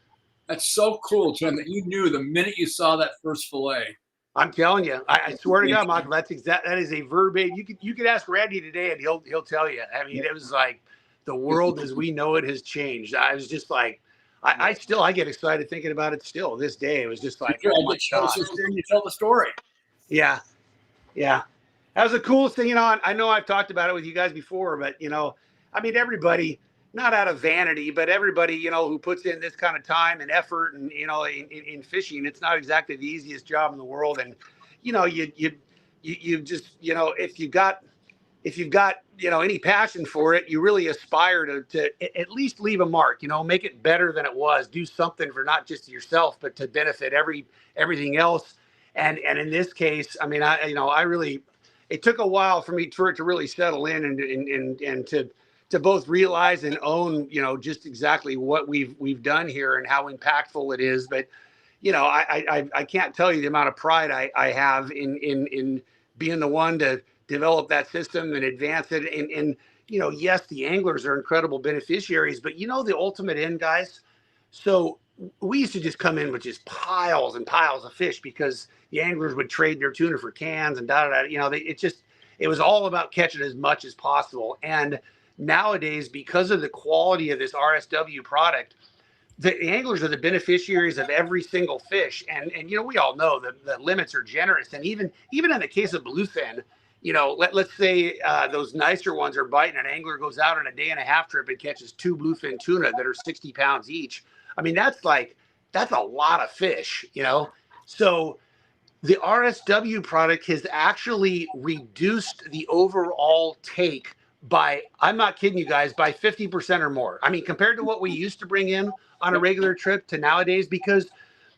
That's so cool, Tim, that you knew the minute you saw that first fillet. I'm telling you, I swear to God, Michael, that is a verbatim. You could ask Randy today, and he'll tell you. It was like the world as we know it has changed. I was just like, I get excited thinking about it still this day. It was just like, oh my God. You tell the story. Yeah. That was the coolest thing. I know I've talked about it with you guys before, but everybody, not out of vanity, but everybody, who puts in this kind of time and effort and, in fishing, it's not exactly the easiest job in the world. And, you just, if you've got, any passion for it, you really aspire to at least leave a mark, make it better than it was, do something for not just yourself, but to benefit everything else. And in this case, it took a while for it to really settle in and to both realize and own, just exactly what we've done here and how impactful it is. But, I can't tell you the amount of pride I have in being the one to develop that system and advance it. And yes, the anglers are incredible beneficiaries, but the ultimate end, guys. So we used to just come in with just piles and piles of fish because the anglers would trade their tuna for cans and it was all about catching as much as possible. And nowadays, because of the quality of this RSW product, the anglers are the beneficiaries of every single fish. And we all know that the limits are generous. And even in the case of bluefin, let's say those nicer ones are biting. An angler goes out on a 1.5-day trip and catches 2 bluefin tuna that are 60 pounds each. That's a lot of fish, So the RSW product has actually reduced the overall take I'm not kidding you guys, by 50% or more. I mean, compared to what we used to bring in on a regular trip to nowadays, because,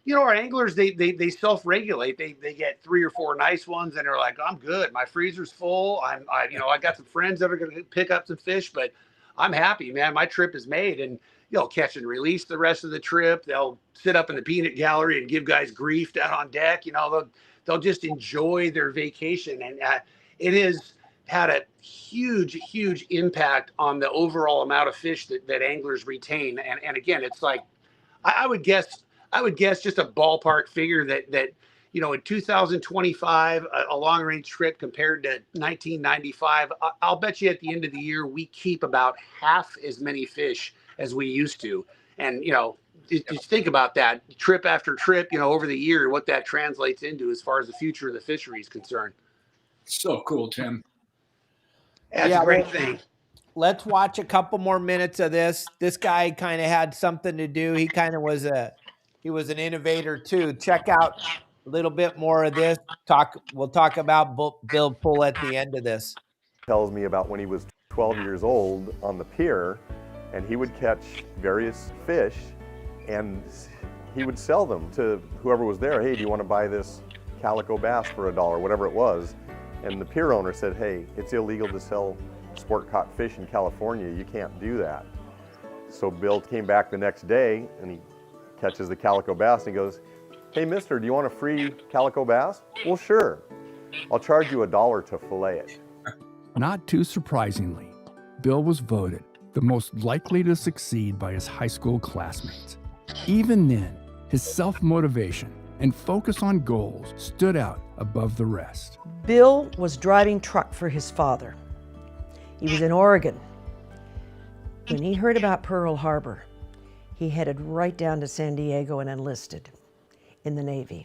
you know, our anglers, they self-regulate. They get 3 or 4 nice ones and they're like, I'm good. My freezer's full. I got some friends that are going to pick up some fish, but I'm happy, man. My trip is made. And they'll catch and release the rest of the trip. They'll sit up in the peanut gallery and give guys grief down on deck. You know, they'll just enjoy their vacation. And it has had a huge impact on the overall amount of fish that anglers retain. And again, it's like, I would guess just a ballpark figure that you know, in 2025, a long range trip compared to 1995, I'll bet you at the end of the year, we keep about half as many fish as we used to. And, you know, just think about that trip after trip, you know, over the year, what that translates into as far as the future of the fishery is concerned. So cool, Tim. That's a great thing. Let's watch a couple more minutes of this. This guy kind of had something to do. He kind of was an innovator too. Check out a little bit more of this. We'll talk about Bill Pull at the end of this. Tells me about when he was 12 years old on the pier, and he would catch various fish and he would sell them to whoever was there. Hey, do you want to buy this calico bass for $1, whatever it was? And the pier owner said, hey, it's illegal to sell sport caught fish in California. You can't do that. So Bill came back the next day and he catches the calico bass and he goes, hey, mister, do you want a free calico bass? Well, sure. I'll charge you $1 to fillet it. Not too surprisingly, Bill was voted the most likely to succeed by his high school classmates. Even then, his self-motivation and focus on goals stood out above the rest. Bill was driving truck for his father. He was in Oregon. When he heard about Pearl Harbor, he headed right down to San Diego and enlisted in the Navy.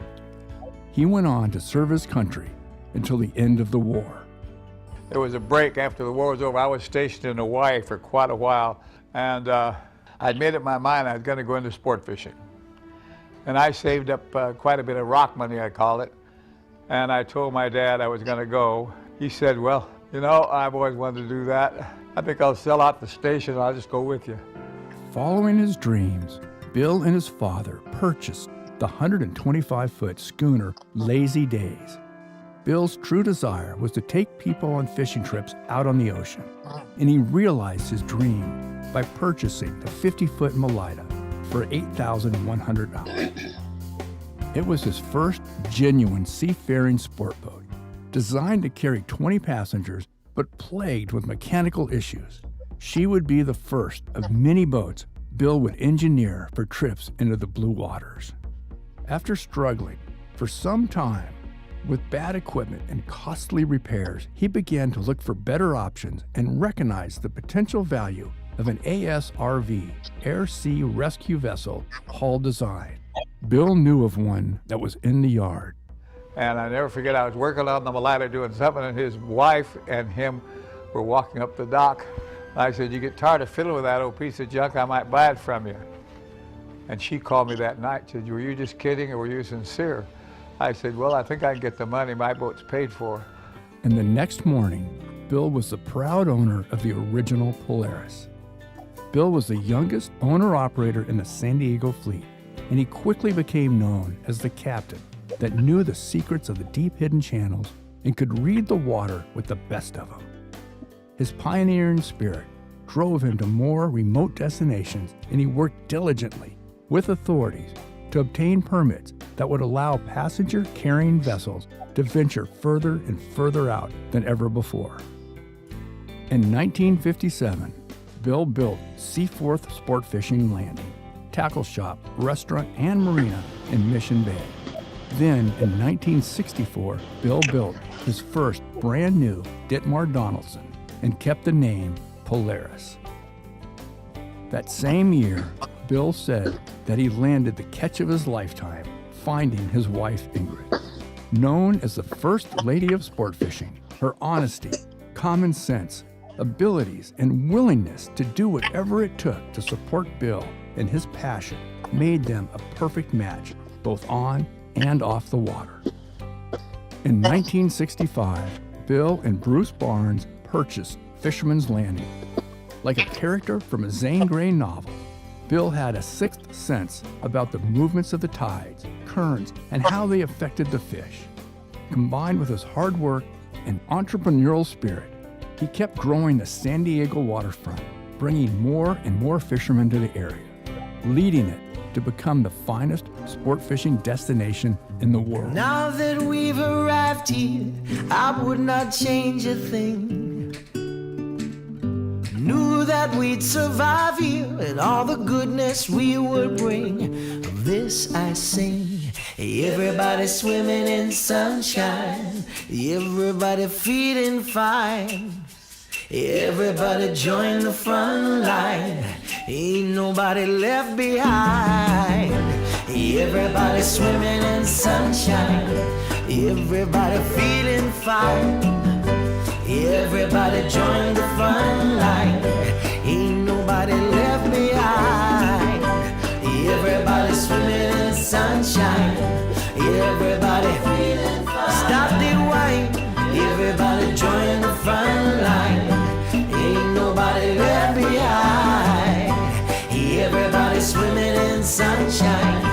He went on to serve his country until the end of the war. There was a break after the war was over. I was stationed in Hawaii for quite a while, and I'd made up my mind I was going to go into sport fishing. And I saved up quite a bit of rock money, I call it, and I told my dad I was going to go. He said, well, you know, I've always wanted to do that. I think I'll sell out the station and I'll just go with you. Following his dreams, Bill and his father purchased the 125-foot schooner Lazy Days. Bill's true desire was to take people on fishing trips out on the ocean, and he realized his dream by purchasing the 50-foot Melita for $8,100. It was his first genuine seafaring sport boat, designed to carry 20 passengers but plagued with mechanical issues. She would be the first of many boats Bill would engineer for trips into the blue waters. After struggling for some time with bad equipment and costly repairs, he began to look for better options and recognized the potential value of an ASRV, Air Sea Rescue Vessel, hull design. Bill knew of one that was in the yard. And I never forget, I was working on the Melita doing something, and his wife and him were walking up the dock. I said, you get tired of fiddling with that old piece of junk, I might buy it from you. And she called me that night and said, were you just kidding or were you sincere? I said, well, I think I can get the money. My boat's paid for. And the next morning, Bill was the proud owner of the original Polaris. Bill was the youngest owner-operator in the San Diego fleet, and he quickly became known as the captain that knew the secrets of the deep hidden channels and could read the water with the best of them. His pioneering spirit drove him to more remote destinations, and he worked diligently with authorities to obtain permits that would allow passenger-carrying vessels to venture further and further out than ever before. In 1957, Bill built Seaforth Sport Fishing Landing, tackle shop, restaurant, and marina in Mission Bay. Then, in 1964, Bill built his first brand new Ditmar Donaldson and kept the name Polaris. That same year, Bill said that he landed the catch of his lifetime, finding his wife Ingrid. Known as the first lady of sport fishing, her honesty, common sense, abilities, and willingness to do whatever it took to support Bill and his passion made them a perfect match, both on and off the water. In 1965, Bill and Bruce Barnes purchased Fisherman's Landing. Like a character from a Zane Grey novel, Bill had a sixth sense about the movements of the tides, currents, and how they affected the fish. Combined with his hard work and entrepreneurial spirit, he kept growing the San Diego waterfront, bringing more and more fishermen to the area, leading it to become the finest sport fishing destination in the world. Now that we've arrived here, I would not change a thing. Knew that we'd survive here and all the goodness we would bring. Of this I sing. Everybody swimming in sunshine, everybody feeling fine. Everybody join the front line, ain't nobody left behind. Everybody swimming in sunshine, everybody feeling fine. Everybody join the front line, ain't nobody left behind. Everybody swimming in sunshine, everybody feeling fine. Stop the wine, everybody join the front line, ain't nobody left behind. Everybody swimming in sunshine,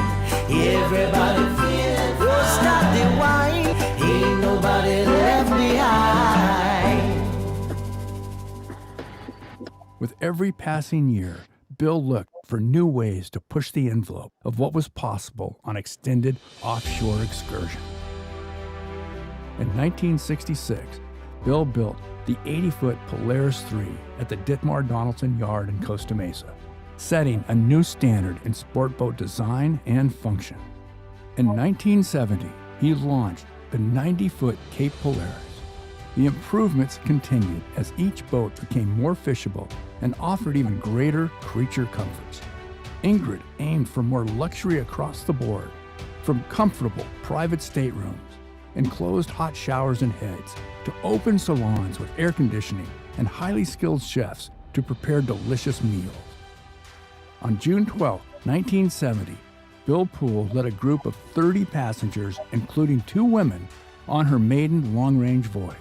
everybody feeling fine. Oh, stop the wine, ain't nobody left behind. With every passing year, Bill looked for new ways to push the envelope of what was possible on extended offshore excursion. In 1966, Bill built the 80-foot Polaris III at the Ditmar Donaldson Yard in Costa Mesa, setting a new standard in sport boat design and function. In 1970, he launched the 90-foot Cape Polaris. The improvements continued as each boat became more fishable and offered even greater creature comforts. Ingrid aimed for more luxury across the board, from comfortable private staterooms, enclosed hot showers and heads, to open salons with air conditioning and highly skilled chefs to prepare delicious meals. On June 12, 1970, Bill Poole led a group of 30 passengers, including 2 women, on her maiden long-range voyage.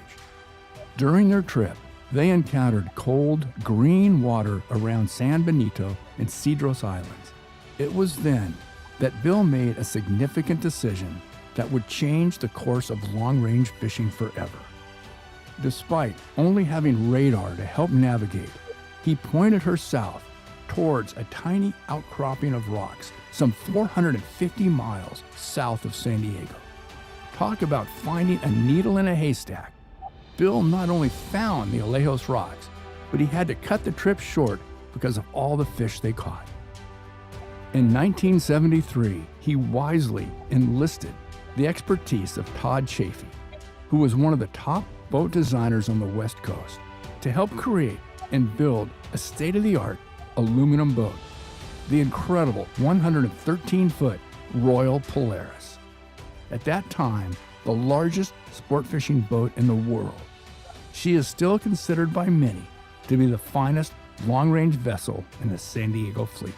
During their trip, they encountered cold, green water around San Benito and Cedros Islands. It was then that Bill made a significant decision that would change the course of long-range fishing forever. Despite only having radar to help navigate, he pointed her south towards a tiny outcropping of rocks some 450 miles south of San Diego. Talk about finding a needle in a haystack. Bill not only found the Alejos rocks, but he had to cut the trip short because of all the fish they caught. In 1973, he wisely enlisted the expertise of Todd Chafee, who was one of the top boat designers on the West Coast, to help create and build a state-of-the-art aluminum boat, the incredible 113-foot Royal Polaris. At that time, the largest sport fishing boat in the world. She is still considered by many to be the finest long-range vessel in the San Diego fleet.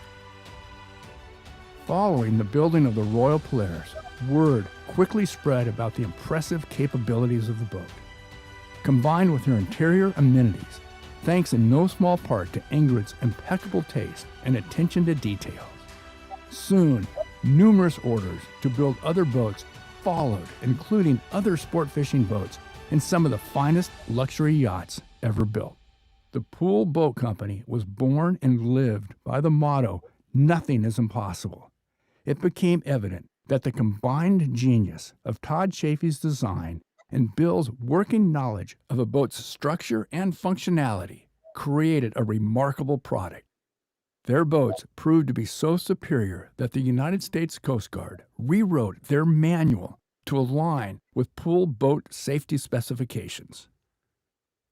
Following the building of the Royal Polaris, word quickly spread about the impressive capabilities of the boat. Combined with her interior amenities, thanks in no small part to Ingrid's impeccable taste and attention to details. Soon, numerous orders to build other boats followed, including other sport fishing boats and some of the finest luxury yachts ever built. The Poole Boat Company was born and lived by the motto, "Nothing is impossible." It became evident that the combined genius of Todd Chafee's design and Bill's working knowledge of a boat's structure and functionality created a remarkable product. Their boats proved to be so superior that the United States Coast Guard rewrote their manual to align with Poole boat safety specifications.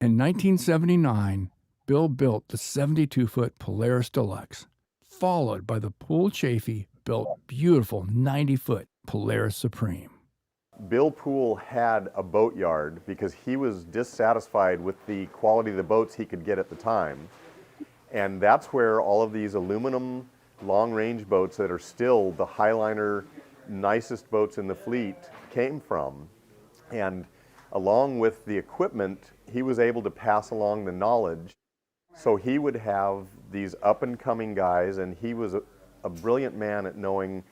In 1979, Bill built the 72-foot Polaris Deluxe, followed by the Poole Chafee built beautiful 90-foot Polaris Supreme. Bill Poole had a boatyard because he was dissatisfied with the quality of the boats he could get at the time. And that's where all of these aluminum long-range boats that are still the Highliner, nicest boats in the fleet came from. And along with the equipment, he was able to pass along the knowledge. So he would have these up-and-coming guys, and he was a brilliant man at knowing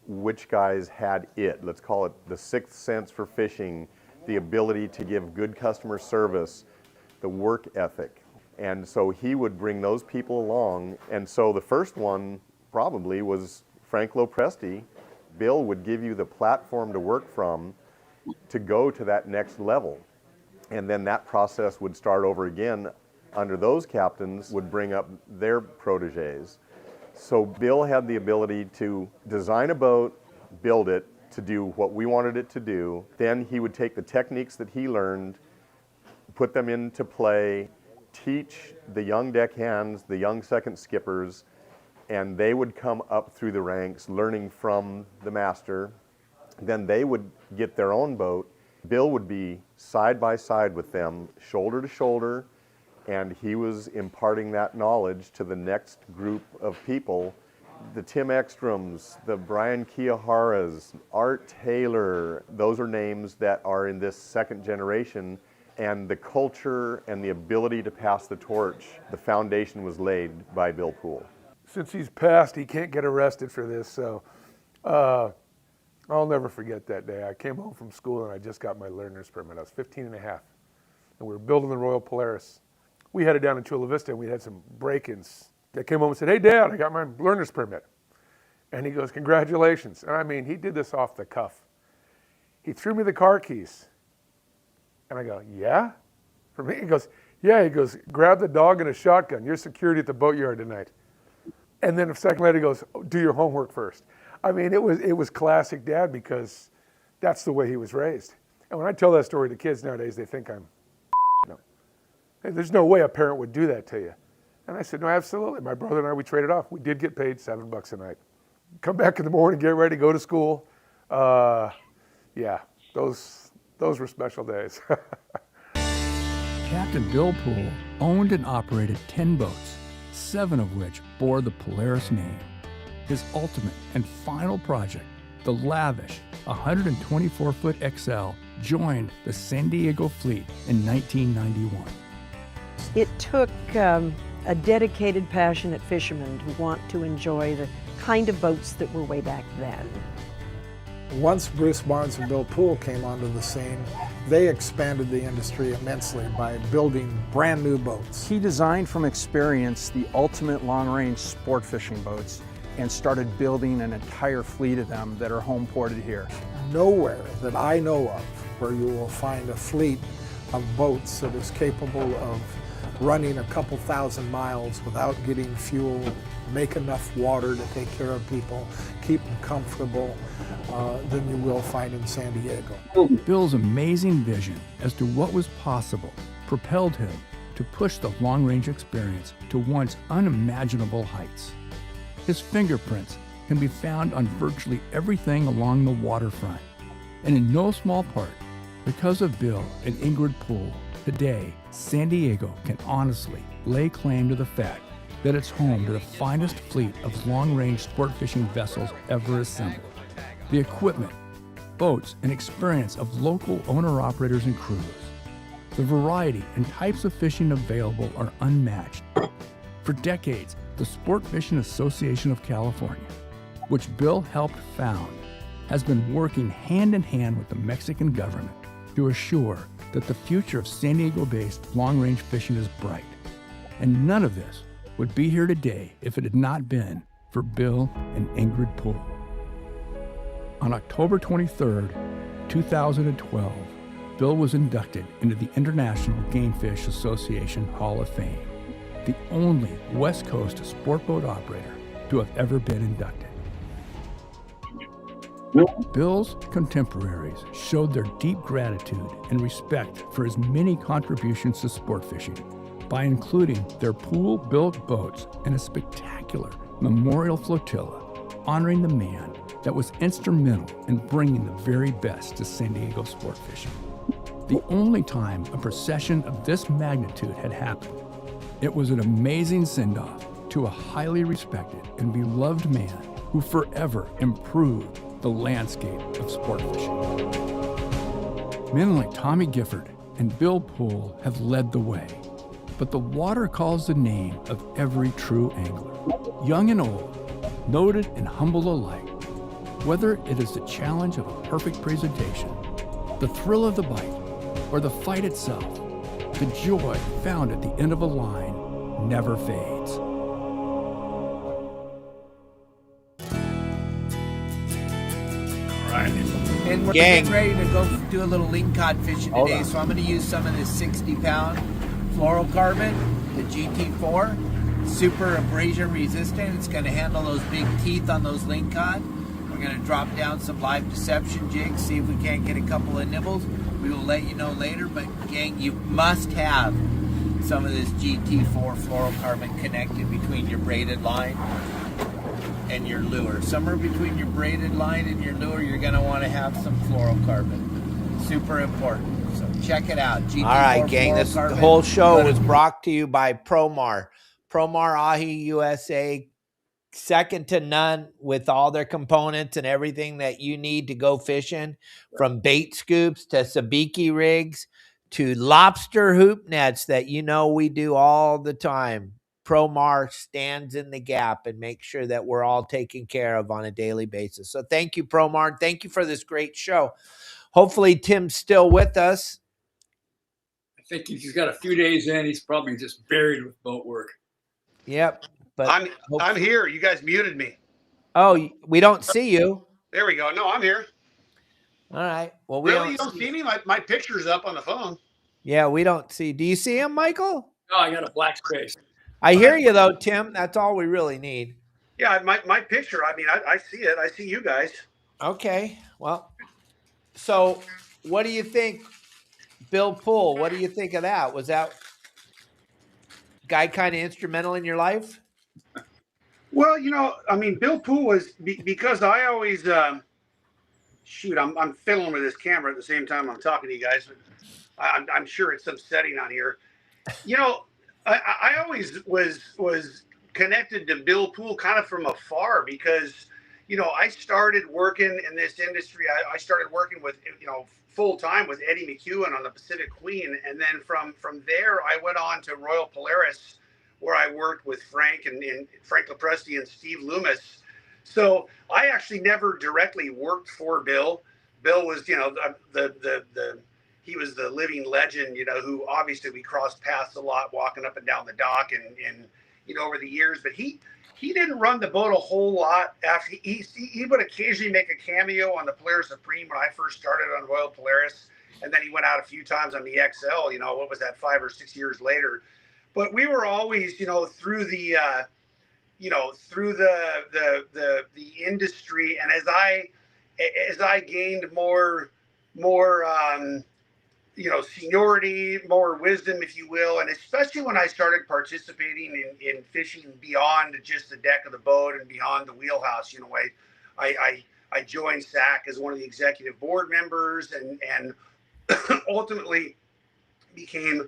which guys had it. Let's call it the sixth sense for fishing, the ability to give good customer service, the work ethic. And so he would bring those people along. And so the first one probably was Frank Lopresti. Bill would give you the platform to work from to go to that next level. And then that process would start over again under those captains, would bring up their proteges. So Bill had the ability to design a boat, build it to do what we wanted it to do. Then he would take the techniques that he learned, put them into play, teach the young deckhands, the young second skippers, and they would come up through the ranks learning from the master. Then they would get their own boat. Bill would be side by side with them, shoulder to shoulder, and he was imparting that knowledge to the next group of people. The Tim Ekstroms, the Brian Kiyoharas, Art Taylor, those are names that are in this second generation, and the culture and the ability to pass the torch, the foundation was laid by Bill Poole. Since he's passed, he can't get arrested for this, so I'll never forget that day. I came home from school and I just got my learner's permit. I was 15 and a half, and we were building the Royal Polaris. We headed down to Chula Vista and we had some break-ins. They came home and said, "Hey, Dad, I got my learner's permit." And he goes, "Congratulations." And I mean, he did this off the cuff. He threw me the car keys. And I go, "Yeah?" For me? He goes, "Yeah." He goes, "Grab the dog and a shotgun. You're security at the boatyard tonight." And then a second later, he goes, "Do your homework first." I mean, it was classic Dad, because that's the way he was raised. And when I tell that story to kids nowadays, they think I'm, there's no way a parent would do that to you. And I said, "No, absolutely." My brother and I, we traded off. We did get paid $7 a night. Come back in the morning, get ready, go to school. Yeah, those were special days. Captain Bill Poole owned and operated 10 boats, 7 of which bore the Polaris name. His ultimate and final project, the lavish 124-foot XL, joined the San Diego fleet in 1991. It took a dedicated, passionate fisherman to want to enjoy the kind of boats that were way back then. Once Bruce Barnes and Bill Poole came onto the scene, they expanded the industry immensely by building brand new boats. He designed from experience the ultimate long-range sport fishing boats and started building an entire fleet of them that are home ported here. Nowhere that I know of where you will find a fleet of boats that is capable of running a couple thousand miles without getting fuel, make enough water to take care of people, keep them comfortable, than you will find in San Diego. Bill's amazing vision as to what was possible propelled him to push the long-range experience to once unimaginable heights. His fingerprints can be found on virtually everything along the waterfront, and in no small part because of Bill and Ingrid Poole. Today, San Diego can honestly lay claim to the fact that it's home to the finest fleet of long-range sport fishing vessels ever assembled. The equipment, boats, and experience of local owner-operators and crews. The variety and types of fishing available are unmatched. For decades, the Sport Fishing Association of California, which Bill helped found, has been working hand in hand with the Mexican government to assure that the future of San Diego-based long-range fishing is bright. And none of this would be here today if it had not been for Bill and Ingrid Poole. On October 23rd, 2012, Bill was inducted into the International Game Fish Association Hall of Fame, the only West Coast sport boat operator to have ever been inducted. Bill's contemporaries showed their deep gratitude and respect for his many contributions to sport fishing by including their Poole-built boats in a spectacular memorial flotilla honoring the man that was instrumental in bringing the very best to San Diego sport fishing. The only time a procession of this magnitude had happened, it was an amazing send-off to a highly respected and beloved man who forever improved the landscape of sport fishing. Men like Tommy Gifford and Bill Poole have led the way. But the water calls the name of every true angler, young and old, noted and humble alike. Whether it is the challenge of a perfect presentation, the thrill of the bite, or the fight itself, the joy found at the end of a line never fades. And we're getting ready to go do a little lingcod fishing today, so I'm going to use some of this 60-pound fluorocarbon, the GT4. Super abrasion resistant. It's going to handle those big teeth on those lingcod. We're going to drop down some live deception jigs, see if we can't get a couple of nibbles. We will let you know later, but gang, you must have some of this GT4 fluorocarbon connected between your braided line and your lure. Somewhere between your braided line and your lure, you're going to want to have some fluorocarbon. Super important. So check it out. GT4 All right, gang, this whole show was brought to you by Promar Ahi USA. Second to none with all their components and everything that you need to go fishing, from bait scoops to sabiki rigs to lobster hoop nets that we do all the time. Promar stands in the gap and makes sure that we're all taken care of on a daily basis. So thank you, Promar. Thank you for this great show. Hopefully Tim's still with us. I think he's got a few days in. He's probably just buried with boat work. Yep. But I'm here. You guys muted me. Oh, we don't see you. There we go. No, I'm here. All right. Well, really, you don't see me? My picture's up on the phone. Yeah, we don't see. Do you see him, Michael? No, I got a black space. I hear you though, Tim. That's all we really need. Yeah, my picture. I mean, I see it. I see you guys. Okay. Well, so what do you think, Bill Poole? What do you think of that? Was that guy kind of instrumental in your life? Well, I mean, Bill Poole was because I always shoot. I'm fiddling with this camera at the same time I'm talking to you guys. I'm sure it's some setting on here. I always was connected to Bill Poole kind of from afar because I started working in this industry. I started working with full time with Eddie McEwen on the Pacific Queen, and then from there I went on to Royal Polaris, where I worked with Frank and Frank Lepresti and Steve Loomis. So I actually never directly worked for Bill. Bill was, he was the living legend, who obviously we crossed paths a lot walking up and down the dock and over the years. But he didn't run the boat a whole lot. After he would occasionally make a cameo on the Polaris Supreme when I first started on Royal Polaris, and then he went out a few times on the XL. What was that, 5 or 6 years later? But we were always, through the, through the industry, and as I gained more, seniority, more wisdom, if you will, and especially when I started participating in fishing beyond just the deck of the boat and beyond the wheelhouse, I joined SAC as one of the executive board members and ultimately became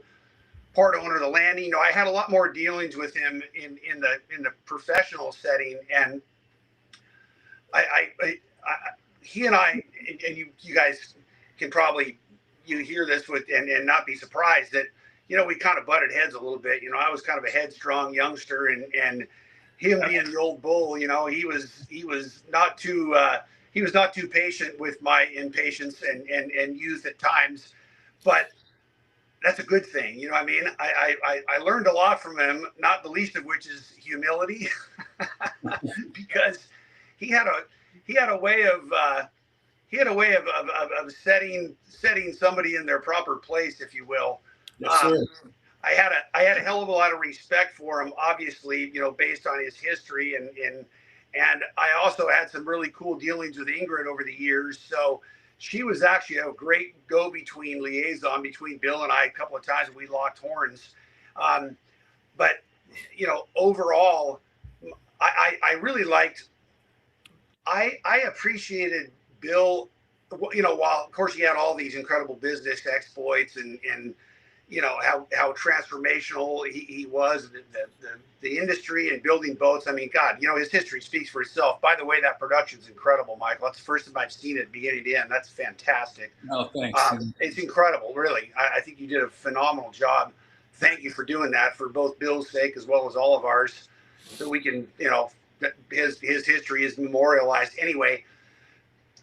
part owner of the landing. I had a lot more dealings with him in the professional setting, and he and I, and you guys can probably hear this with and not be surprised that we kind of butted heads a little bit. I was kind of a headstrong youngster, and him being the old bull, he was not too patient with my impatience and youth at times, but that's a good thing. I learned a lot from him, not the least of which is humility, because he had a way of setting somebody in their proper place, if you will. Yes, sir. I had a hell of a lot of respect for him, obviously, based on his history, and I also had some really cool dealings with Ingrid over the years. So she was actually a great go-between liaison between Bill and I. A couple of times we locked horns, but overall, I really liked. I appreciated Bill, while of course he had all these incredible business exploits and you know, how transformational he was, the industry and building boats. I mean, God, you know, his history speaks for itself. By the way, that production's incredible, Michael. That's the first time I've seen it beginning to end. That's fantastic. Oh, thanks. It's incredible, really. I think you did a phenomenal job. Thank you for doing that for both Bill's sake as well as all of ours, so we can, you know, his history is memorialized. Anyway,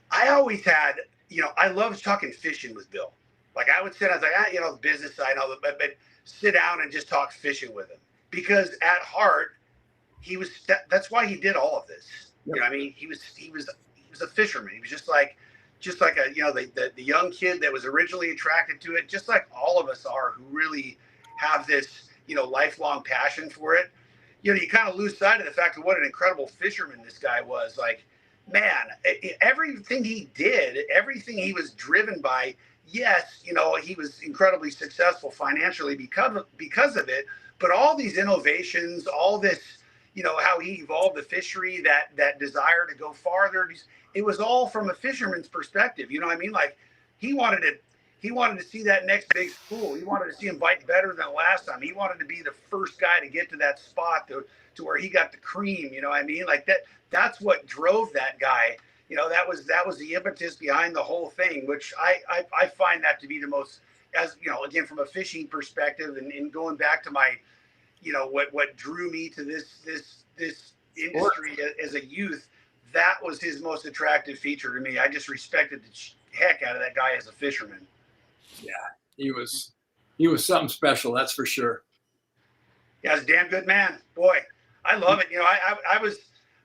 I always had, you know, I loved talking fishing with Bill. Like I would sit, I was like, you know, the business side, all but sit down and just talk fishing with him, because at heart, he was. That's why he did all of this. You know, what I mean, he was a fisherman. He was just like a, you know, the young kid that was originally attracted to it, just like all of us are, who really have this, you know, lifelong passion for it. You know, you kind of lose sight of the fact of what an incredible fisherman this guy was. Like, man, everything he did, everything he was driven by. Yes, you know, he was incredibly successful financially because of it, but all these innovations, all this, you know, how he evolved the fishery, that desire to go farther, it was all from a fisherman's perspective. You know what I mean? Like he wanted to see that next big school. He wanted to see him bite better than last time. He wanted to be the first guy to get to that spot to where he got the cream. You know what I mean? Like that's what drove that guy. You know, that was the impetus behind the whole thing, which I find that to be the most, as you know, again, from a fishing perspective and going back to my, you know, what drew me to this industry as a youth, that was his most attractive feature to me. I just respected the heck out of that guy as a fisherman. Yeah, he was something special, that's for sure. Yeah, he's a damn good man. Boy, I love it. You know,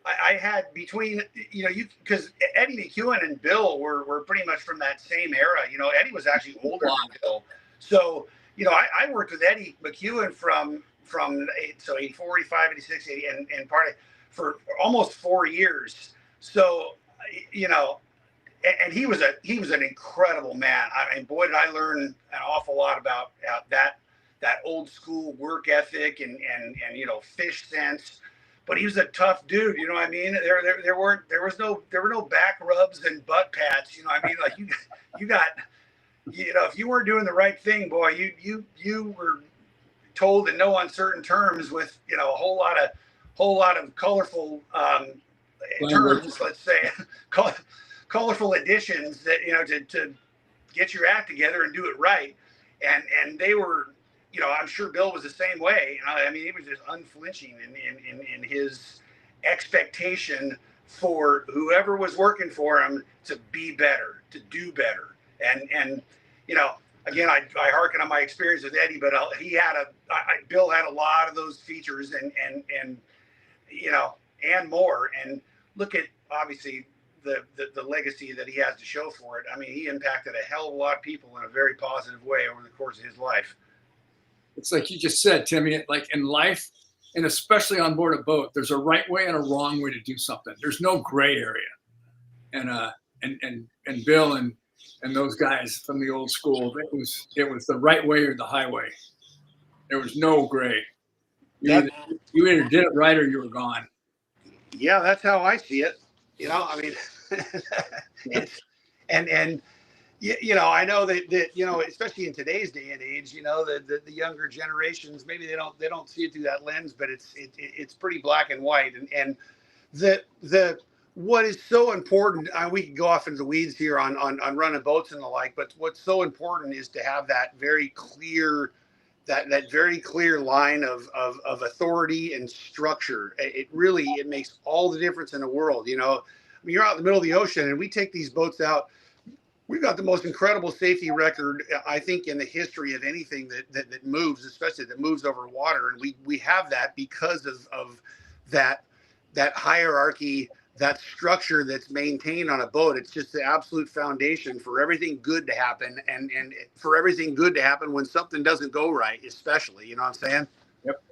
I had between, you know, because Eddie McEwen and Bill were pretty much from that same era. You know, Eddie was actually older than Bill. So, you know, I worked with Eddie McEwen from 84, 85, 86, 80, and for almost 4 years. So, you know, and he was an incredible man. I mean, boy, did I learn an awful lot about that old school work ethic and you know, fish sense. But he was a tough dude, you know what I mean? There were no back rubs and butt pats, you know what I mean? Like you got, you know, if you weren't doing the right thing, boy, you were told in no uncertain terms with, you know, a whole lot of colorful terms, let's say, colorful additions that, you know, to get your act together and do it right. And they were, you know, I'm sure Bill was the same way. I mean, he was just unflinching in his expectation for whoever was working for him to be better, to do better. And you know, again, I hearken on my experience with Eddie, but Bill had a lot of those features and you know, and more. And look at, obviously, the legacy that he has to show for it. I mean, he impacted a hell of a lot of people in a very positive way over the course of his life. It's like you just said, Timmy, like in life, and especially on board a boat, there's a right way and a wrong way to do something. There's no gray area. And Bill and those guys from the old school, it was the right way or the highway. There was no gray. You either did it right or you were gone. Yeah, that's how I see it. You know, I mean, and you know, I know that you know, especially in today's day and age, you know, the younger generations, maybe they don't see it through that lens, but it's pretty black and white. And the what is so important, we can go off into the weeds here on running boats and the like, but what's so important is to have that very clear, that very clear line of authority and structure. It makes all the difference in the world. You know, I mean, you're out in the middle of the ocean and we take these boats out. We've got the most incredible safety record, I think, in the history of anything that moves, especially that moves over water. And we have that because of that hierarchy, that structure that's maintained on a boat. It's just the absolute foundation for everything good to happen, and for everything good to happen when something doesn't go right, especially, you know what I'm saying? Yep.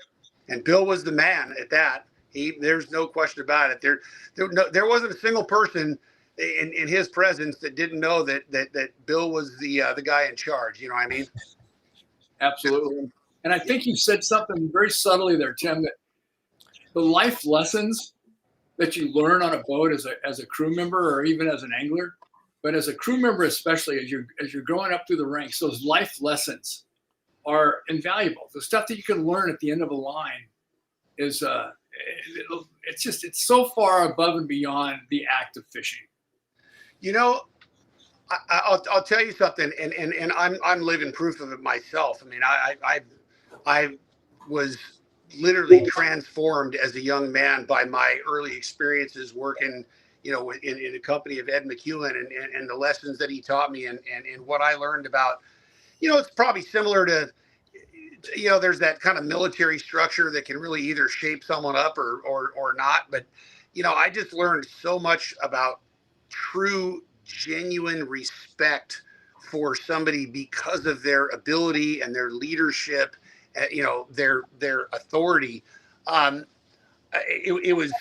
And Bill was the man at that. There's no question about it. There wasn't a single person in his presence that didn't know that Bill was the guy in charge. You know what I mean? Absolutely. And I think you said something very subtly there, Tim, that the life lessons that you learn on a boat as a crew member or even as an angler, but as a crew member especially, as you're growing up through the ranks, those life lessons are invaluable. The stuff that you can learn at the end of a line is it's so far above and beyond the act of fishing. You know, I'll tell you something, and I'm living proof of it myself. I mean, I was literally transformed as a young man by my early experiences working, you know, in a company of Ed McEwen and the lessons that he taught me and what I learned about. You know, it's probably similar to, you know, there's that kind of military structure that can really either shape someone up or not. But, you know, I just learned so much about true, genuine respect for somebody because of their ability and their leadership, you know, their authority. It was.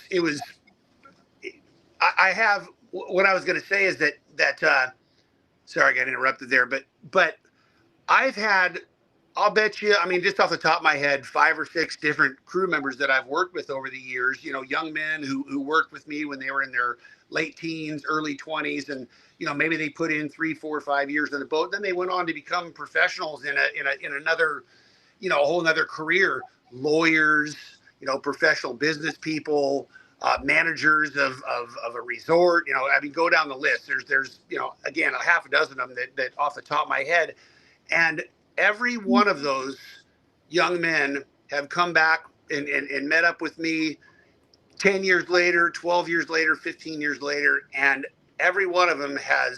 I have, what I was going to say is that sorry, I got interrupted there, but I've had, I'll bet you, I mean, just off the top of my head, 5 or 6 different crew members that I've worked with over the years, you know, young men who worked with me when they were in their late teens, early 20s. And, you know, maybe they put in 3, 4, 5 years in the boat. Then they went on to become professionals in another, you know, a whole nother career, lawyers, you know, professional business people, managers of a resort, you know, I mean, go down the list. There's, you know, again, a half a dozen of them that off the top of my head. And every one of those young men have come back and met up with me 10 years later, 12 years later, 15 years later. And every one of them has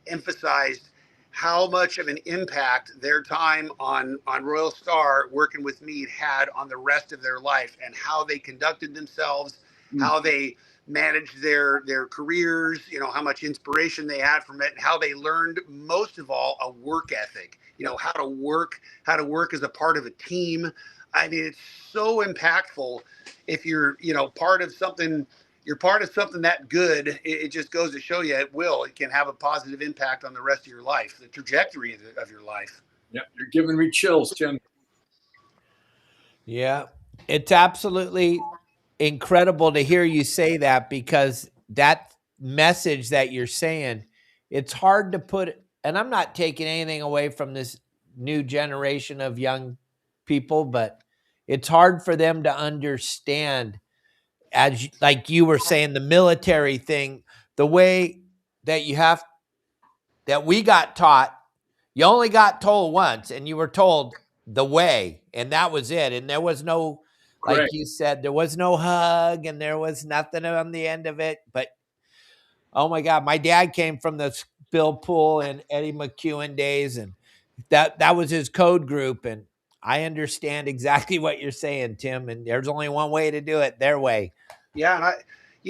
emphasized how much of an impact their time on Royal Star working with me had on the rest of their life, and how they conducted themselves, how they managed their careers, you know, how much inspiration they had from it, and how they learned, most of all, a work ethic, you know, how to work as a part of a team. I mean, it's so impactful if you're, you know, part of something that good. It just goes to show you it can have a positive impact on the rest of your life, the trajectory of your life. Yeah, you're giving me chills, Tim. Yeah, it's absolutely incredible to hear you say that, because that message that you're saying, it's hard to put, and I'm not taking anything away from this new generation of young people, but it's hard for them to understand, as like you were saying, the military thing, the way that that we got taught. You only got told once, and you were told the way, and that was it. And there was no, like Correct. you said, there was no hug, and there was nothing on the end of it. But oh my God, my dad came from the Bill Poole and Eddie McEwen days, and that was his code group. And I understand exactly what you're saying, Tim. And there's only one way to do it, their way. Yeah, and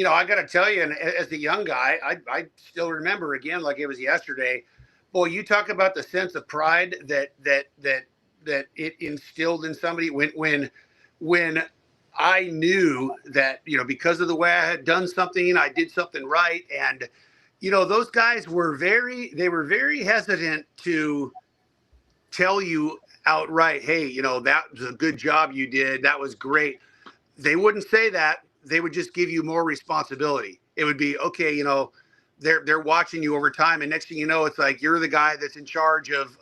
I got to tell you, and as a young guy, I still remember, again, like it was yesterday. Boy, you talk about the sense of pride that it instilled in somebody when I knew that, you know, because of the way I had done something, I did something right. And, you know, those guys were very hesitant to tell you outright, hey, you know, that was a good job you did. That was great. They wouldn't say that. They would just give you more responsibility. It would be, okay, you know, they're watching you over time, and next thing you know, it's like you're the guy that's in charge of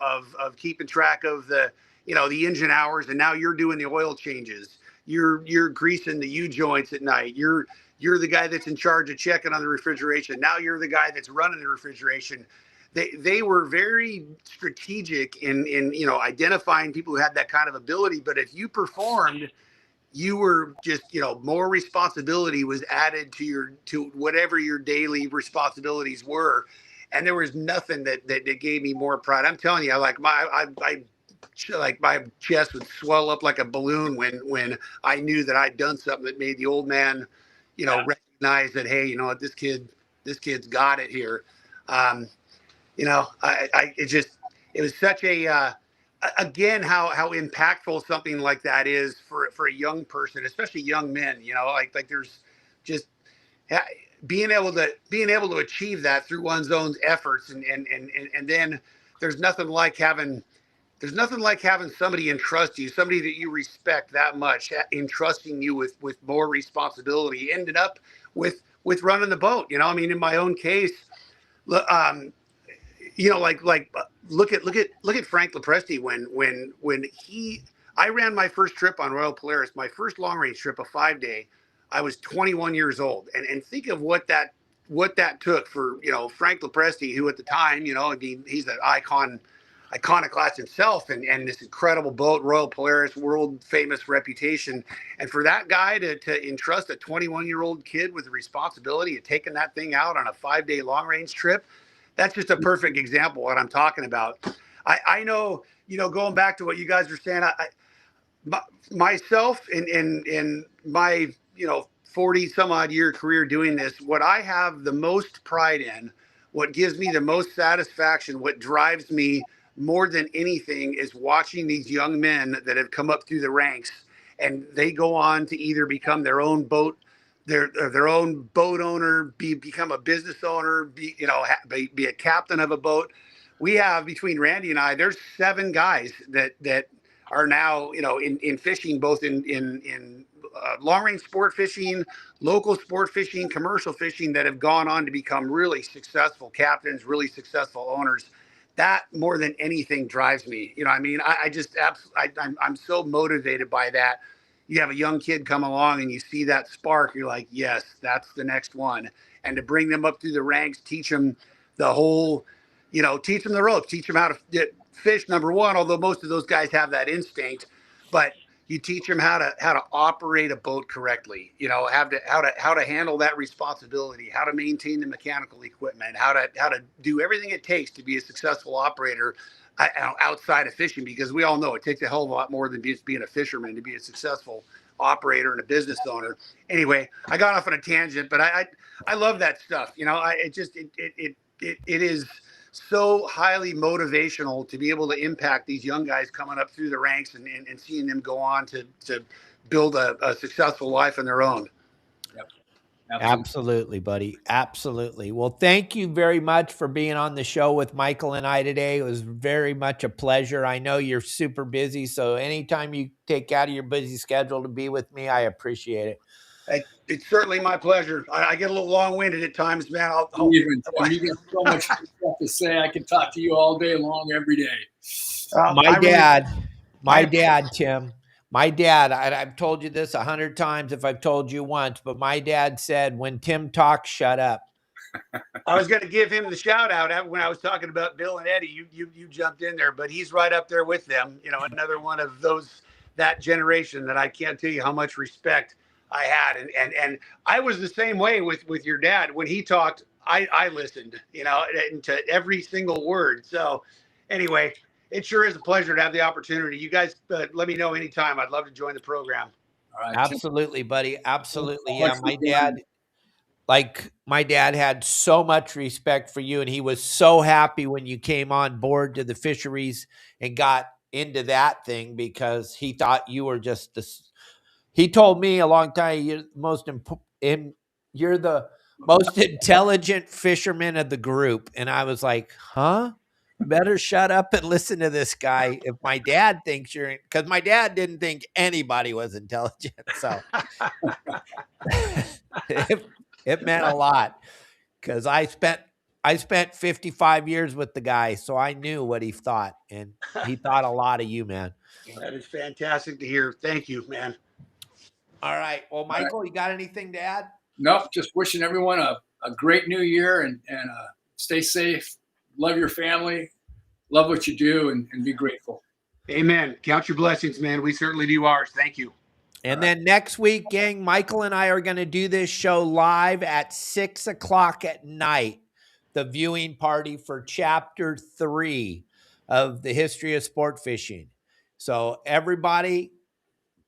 keeping track of the, you know, the engine hours, and now you're doing the oil changes. You're greasing the U joints at night. You're the guy that's in charge of checking on the refrigeration. Now you're the guy that's running the refrigeration. They were very strategic in you know, identifying people who had that kind of ability. But if you performed, you were just, you know, more responsibility was added to whatever your daily responsibilities were. And there was nothing that gave me more pride. I'm telling you, like my chest would swell up like a balloon when I knew that I'd done something that made the old man, you know, recognize that, hey, you know what, this kid's got it here. You know, it was such a, again, how impactful something like that is for a young person, especially young men. You know, like there's just being able to achieve that through one's own efforts, and then there's nothing like having somebody entrust you, somebody that you respect that much, entrusting you with more responsibility. Ended up with running the boat. You know, I mean, in my own case, look at Frank Lepresti when I ran my first trip on Royal Polaris, my first long range trip, a 5-day. I was 21 years old, and think of what that took for Frank Lepresti, who at the time he's an iconoclast himself, and this incredible boat, Royal Polaris, world famous reputation, and for that guy to entrust a 21-year-old kid with the responsibility of taking that thing out on a 5-day long range trip. That's just a perfect example of what I'm talking about. I know, going back to what you guys were saying, myself in my 40 some odd year career doing this, what I have the most pride in, what gives me the most satisfaction, what drives me more than anything, is watching these young men that have come up through the ranks, and they go on to either become their own boat, their own boat owner, become a business owner, be a captain of a boat. We have, between Randy and I, there's 7 guys that are now in fishing, both in long range sport fishing, local sport fishing, commercial fishing, that have gone on to become really successful captains, really successful owners. That more than anything drives me. I'm so motivated by that. You have a young kid come along and you see that spark, you're like, yes, that's the next one. And to bring them up through the ranks, teach them the whole, teach them the ropes, teach them how to fish, number one, although most of those guys have that instinct, but you teach them how to operate a boat correctly, how to handle that responsibility, how to maintain the mechanical equipment, how to do everything it takes to be a successful operator outside of fishing, because we all know it takes a hell of a lot more than just being a fisherman to be a successful operator and a business owner. Anyway, I got off on a tangent, but I love that stuff. It is so highly motivational to be able to impact these young guys coming up through the ranks and seeing them go on to build a successful life on their own. Yep. Absolutely, buddy. Absolutely. Well, thank you very much for being on the show with Michael and I today. It was very much a pleasure. I know you're super busy, so anytime you take out of your busy schedule to be with me, I appreciate it. It's certainly my pleasure. I get a little long-winded at times, man. You get so much stuff to say. I can talk to you all day long, every day. My dad, Tim. My dad, I've told you this 100 times if I've told you once, but my dad said, when Tim talks, shut up. I was going to give him the shout out when I was talking about Bill and Eddie. You jumped in there, but he's right up there with them. Another one of that generation that I can't tell you how much respect I had. And I was the same way with your dad. When he talked, I listened, to every single word. So anyway, it sure is a pleasure to have the opportunity. You guys let me know anytime. I'd love to join the program. All right. Absolutely, buddy. Absolutely. Yeah. My dad had so much respect for you, and he was so happy when you came on board to the fisheries and got into that thing, because he thought you were just he told me a long time, you're the most intelligent fisherman of the group. And I was like, huh? Better shut up and listen to this guy. If my dad thinks because my dad didn't think anybody was intelligent. So it meant a lot, because I spent 55 years with the guy. So I knew what he thought, and he thought a lot of you, man. That is fantastic to hear. Thank you, man. All right. Well, Michael, you got anything to add? Nope. Just wishing everyone a great new year and stay safe. Love your family. Love what you do, and be grateful. Amen. Count your blessings, man. We certainly do ours. Thank you. And then next week, gang, Michael and I are going to do this show live at 6:00 at night, the viewing party for Chapter 3 of the History of Sport Fishing. So everybody,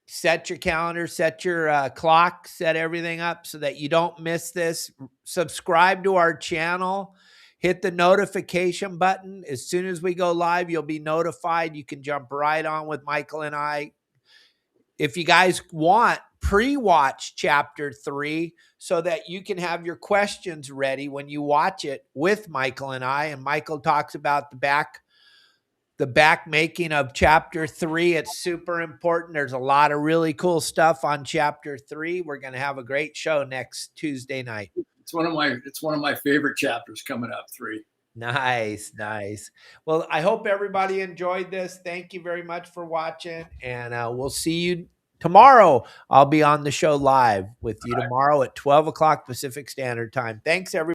set your calendar, set your clock, set everything up so that you don't miss this. Subscribe to our channel. Hit the notification button. As soon as we go live, you'll be notified. You can jump right on with Michael and I. If you guys want, pre-watch Chapter 3 so that you can have your questions ready when you watch it with Michael and I. And Michael talks about the back making of Chapter 3. It's super important. There's a lot of really cool stuff on Chapter 3. We're going to have a great show next Tuesday night. It's one of my favorite chapters coming up, 3. Nice, nice. Well, I hope everybody enjoyed this. Thank you very much for watching, and we'll see you tomorrow. I'll be on the show live with you tomorrow at 12 o'clock Pacific Standard Time. Thanks, everybody.